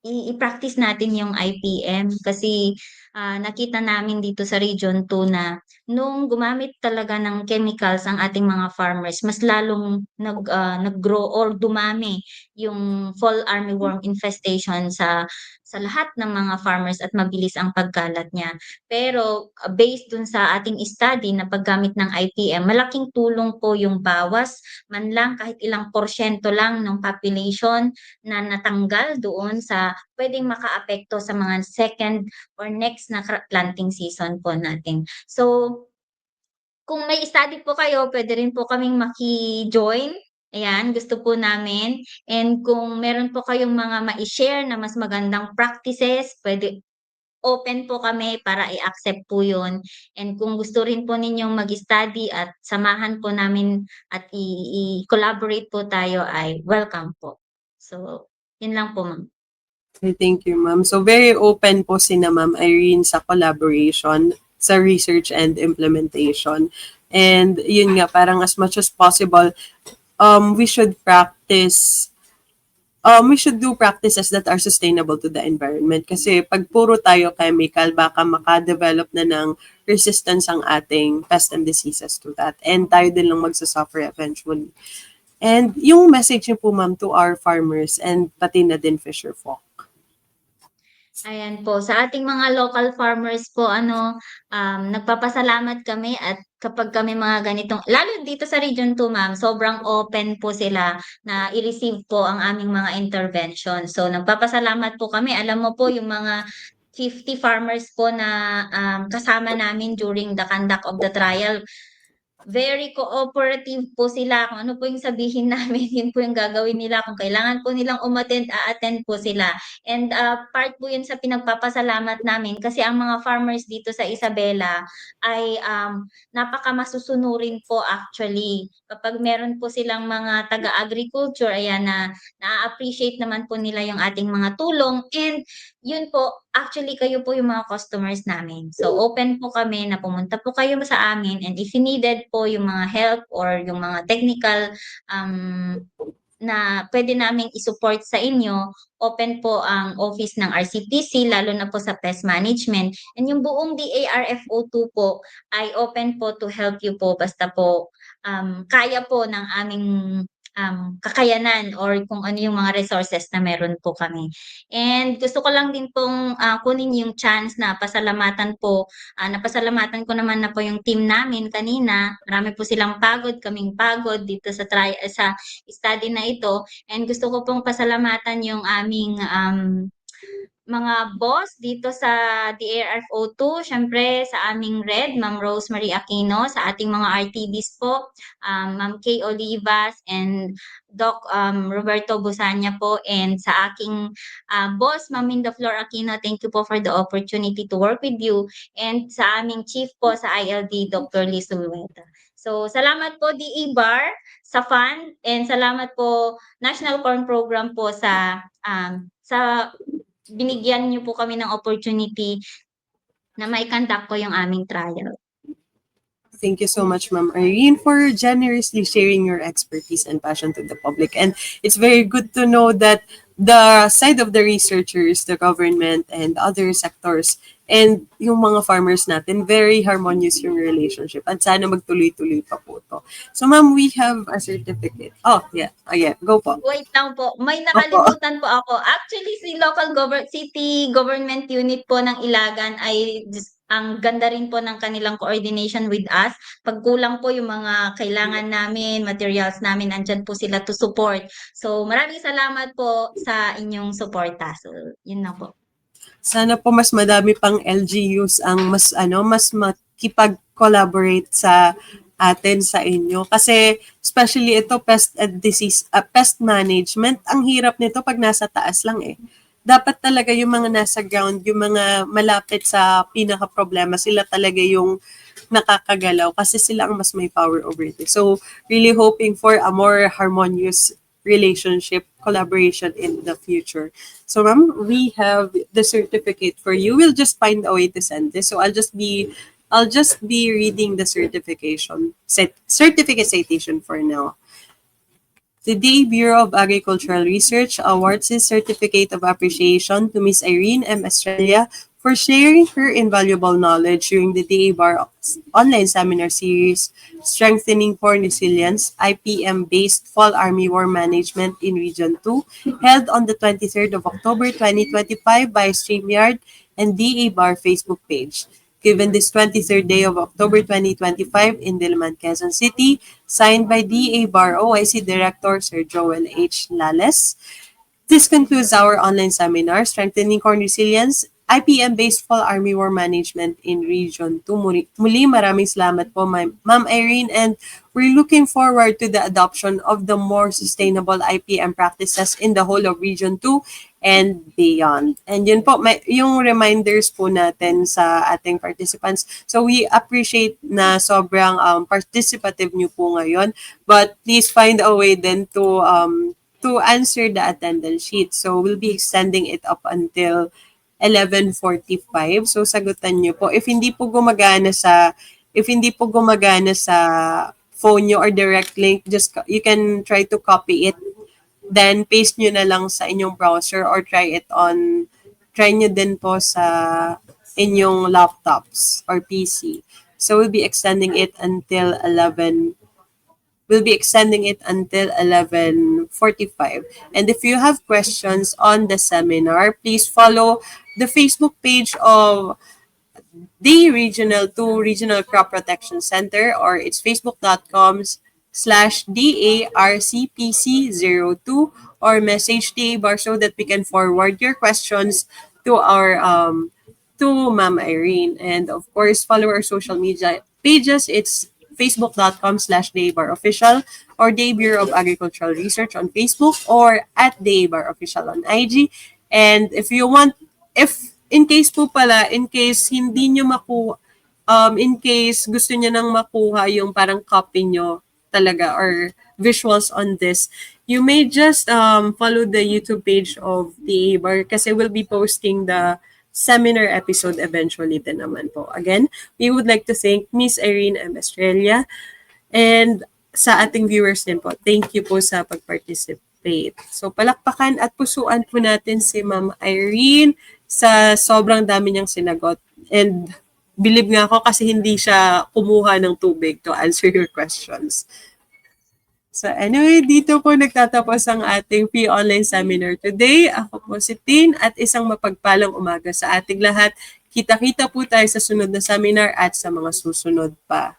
S3: i-practice natin yung IPM kasi, nakita namin dito sa Region 2 na nung gumamit talaga ng chemicals ang ating mga farmers mas lalong nag-grow or dumami yung fall armyworm infestation sa lahat ng mga farmers at mabilis ang pagkalat niya. Pero, based dun sa ating study na paggamit ng IPM, malaking tulong po yung bawas man lang kahit ilang porsyento lang ng population na natanggal doon sa puwedeng makaapekto sa mga second or next na planting season po natin. So, kung may study po kayo puwede rin po kaming maki-join, ayan gusto po namin. And kung meron po kayong mga mai-share na mas magandang practices, puwede open po kami para i-accept po 'yun. And kung gusto rin po ninyong mag-study at samahan po namin at i-collaborate po tayo ay welcome po. So, 'yun lang po, ma'am.
S2: Okay, thank you, ma'am. So very open po sina Ma'am Irene sa collaboration sa research and implementation. And yun nga, parang as much as possible, we should do practices that are sustainable to the environment. Kasi pag puro tayo chemical, baka maka-develop na ng resistance ang ating pests and diseases to that. And tayo din lang magsasuffer eventually. And yung message niyo po, ma'am, to our farmers and pati na din fisher folk.
S3: Ayan po, sa ating mga local farmers po nagpapasalamat kami at kapag kami mga ganitong lalo dito sa Region 2 ma'am, sobrang open po sila na i-receive po ang aming mga intervention. So nagpapasalamat po kami, alam mo po yung mga 50 farmers po na, kasama namin during the conduct of the trial, very cooperative po sila. Kung ano po yung sabihin namin, yun po yung gagawin nila. Kung kailangan po nilang umattend, a-attend po sila. And part po yun sa pinagpapasalamat namin kasi ang mga farmers dito sa Isabela ay napakamasusunurin po actually. Kapag meron po silang mga taga-agriculture, ayan na na-appreciate naman po nila yung ating mga tulong. And yun po, actually kayo po yung mga customers namin. So open po kami na pumunta po kayo sa amin and if you needed po yung mga help or yung mga technical na pwede naming i-support sa inyo, open po ang office ng RCPC lalo na po sa pest management. And yung buong DARFO2 po ay open po to help you po basta po kaya po ng aming kakayanan or kung ano yung mga resources na meron po kami. And gusto ko lang din pong kunin yung chance na pasalamatan po, napasalamatan ko naman na po yung team namin kanina. Marami po silang pagod, kaming pagod dito sa sa study na ito. And gusto ko pong pasalamatan yung aming mga boss dito sa DARFO2, syempre sa aming Red, Ma'am Rosemary Aquino, sa ating mga RTDs po, Ma'am Kay Olivas and Doc Roberto Busanya po, and sa aking boss, Ma'am Minda Flor Aquino, thank you po for the opportunity to work with you, and sa aming chief po sa ILD, Dr. Liz Zulueta. So, salamat po DE Bar sa fund, and salamat po National Corn Program po sa binigyan niyo po kami ng opportunity na mai-conduct ko yung aming trial.
S2: Thank you so much, Ma'am Irene, for generously sharing your expertise and passion to the public. And it's very good to know that the side of the researchers, the government, and other sectors And yung mga farmers natin, very harmonious yung relationship. At sana magtuloy-tuloy pa po to. So ma'am, we have a certificate. Oh, yeah. Oh, yeah. Go po.
S3: Wait lang po, may nakalimutan po ako. Actually, city government unit po ng Ilagan ay ang ganda rin po ng kanilang coordination with us. Pag kulang po yung mga kailangan namin, materials namin, andyan po sila to support. So, maraming salamat po sa inyong suporta. So, yun na po.
S2: Sana po mas madami pang LGUs ang mas makipag-collaborate sa atin sa inyo kasi especially ito pest management, ang hirap nito pag nasa taas lang eh. Dapat talaga yung mga nasa ground, yung mga malapit sa pinaka problema, sila talaga yung nakakagalaw kasi sila ang mas may power over it. So really hoping for a more harmonious relationship, collaboration in the future. So ma'am, we have the certificate for you. We'll just find a way to send this. So I'll just be reading the certificate citation for now. The DA Bureau of Agricultural Research awards this certificate of appreciation to Miss Irene M. Estrella for sharing her invaluable knowledge during the DA Bar online seminar series, Strengthening Corn Resilience, IPM-based Fall Army War Management in Region 2, held on the 23rd of October 2025 by StreamYard and DA Bar Facebook page. Given this 23rd day of October 2025 in Diliman, Quezon City, signed by DA Bar OIC Director Sir Joel H. Lales. This concludes our online seminar, Strengthening Corn Resilience, IPM-based Fall Army War Management in Region 2. Muli, maraming salamat po, Ma'am Irene, and we're looking forward to the adoption of the more sustainable IPM practices in the whole of Region 2 and beyond. And yun po, yung reminders po natin sa ating participants. So we appreciate na sobrang participative nyo po ngayon, but please find a way then to answer the attendance sheet. So we'll be extending it up until 11:45. So sagutan niyo po. If hindi po gumagana sa phone niyo or direct link, you can try to copy it. Then paste niyo na lang sa inyong browser or try niyo din po sa inyong laptops or PC. So we'll be extending it until 11:45. And if you have questions on the seminar, please follow the Facebook page of the Regional 2 Regional Crop Protection Center, or it's facebook.com/DARCPC02, or message DA Bar so that we can forward your questions to our to Ma'am Irene. And of course, follow our social media pages. It's facebook.com/DABarOfficial or DA Bureau of Agricultural Research on Facebook, or at DABarOfficial on IG. And if in case hindi nyo makuha, in case gusto nyo nang makuha yung parang copy nyo talaga or visuals on this, you may just follow the YouTube page of the DA Bar kasi we'll be posting the seminar episode eventually din naman po. Again, we would like to thank Miss Irene M. Estrella and sa ating viewers din po. Thank you po sa pag-participate. So palakpakan at pusuan po natin si Ma'am Irene sa sobrang dami niyang sinagot. And believe nga ako kasi hindi siya kumuha ng tubig to answer your questions. So anyway, dito po nagtatapos ang ating P-Online Seminar today. Ako po si Tin at isang mapagpalang umaga sa ating lahat. Kita-kita po tayo sa sunod na seminar at sa mga susunod pa.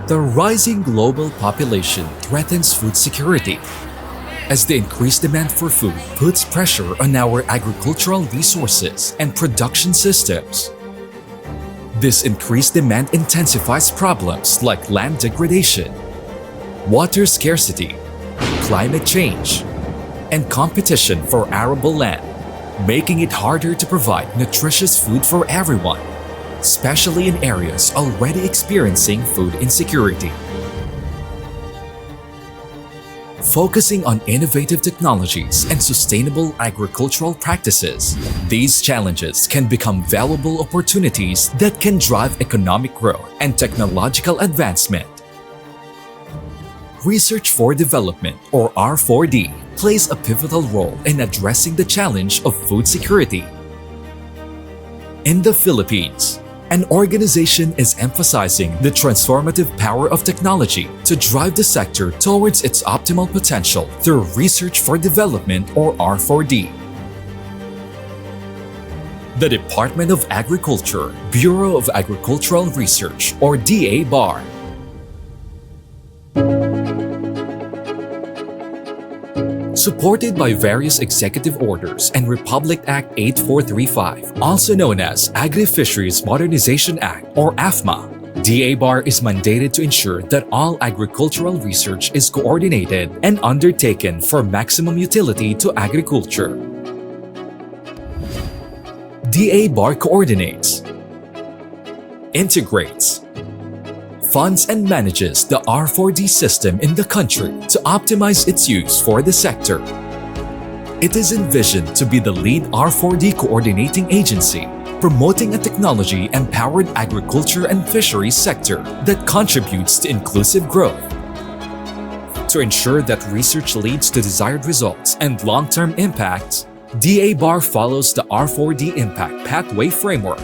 S1: The rising global population threatens food security, as the increased demand for food puts pressure on our agricultural resources and production systems. This increased demand intensifies problems like land degradation, water scarcity, climate change, and competition for arable land, making it harder to provide nutritious food for everyone, especially in areas already experiencing food insecurity. Focusing on innovative technologies and sustainable agricultural practices, these challenges can become valuable opportunities that can drive economic growth and technological advancement. Research for Development, or R4D, plays a pivotal role in addressing the challenge of food security. In the Philippines, an organization is emphasizing the transformative power of technology to drive the sector towards its optimal potential through Research for Development, or R4D. The Department of Agriculture, Bureau of Agricultural Research, or DA-BAR. Supported by various executive orders and Republic Act 8435, also known as Agri-Fisheries Modernization Act, or AFMA, DA-BAR is mandated to ensure that all agricultural research is coordinated and undertaken for maximum utility to agriculture. DA-BAR coordinates, integrates, funds and manages the R4D system in the country to optimize its use for the sector. It is envisioned to be the lead R4D coordinating agency, promoting a technology-empowered agriculture and fisheries sector that contributes to inclusive growth. To ensure that research leads to desired results and long-term impact, DA-BAR follows the R4D Impact Pathway Framework.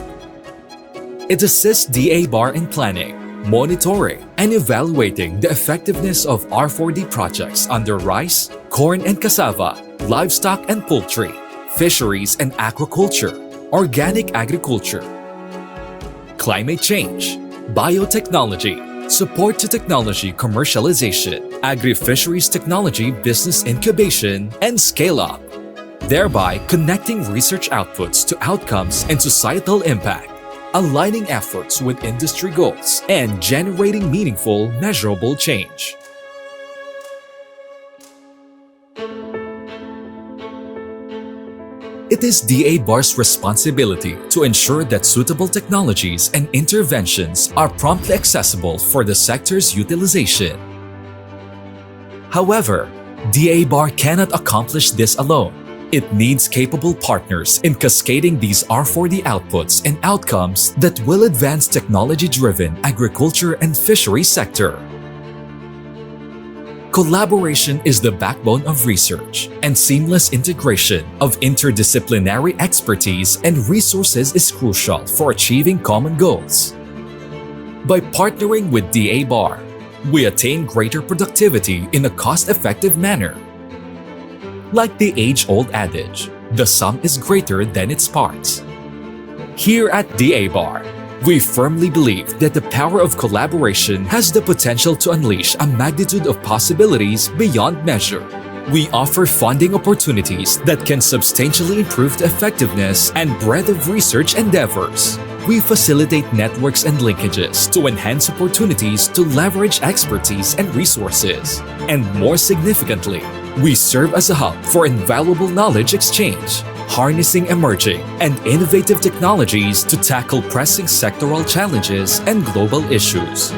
S1: It assists DA-BAR in planning, monitoring, and evaluating the effectiveness of R4D projects under rice, corn and cassava, livestock and poultry, fisheries and aquaculture, organic agriculture, climate change, biotechnology, support to technology commercialization, agri-fisheries technology business incubation, and scale-up, thereby connecting research outputs to outcomes and societal impact, aligning efforts with industry goals, and generating meaningful, measurable change. It is DA-BAR's responsibility to ensure that suitable technologies and interventions are promptly accessible for the sector's utilization. However, DA-BAR cannot accomplish this alone. It needs capable partners in cascading these R4D outputs and outcomes that will advance technology-driven agriculture and fisheries sector. Collaboration is the backbone of research, and seamless integration of interdisciplinary expertise and resources is crucial for achieving common goals. By partnering with DA-BAR, we attain greater productivity in a cost-effective manner. Like the age-old adage, the sum is greater than its parts. Here at DA-BAR, we firmly believe that the power of collaboration has the potential to unleash a magnitude of possibilities beyond measure. We offer funding opportunities that can substantially improve the effectiveness and breadth of research endeavors. We facilitate networks and linkages to enhance opportunities to leverage expertise and resources. And more significantly, we serve as a hub for invaluable knowledge exchange, harnessing emerging and innovative technologies to tackle pressing sectoral challenges and global issues.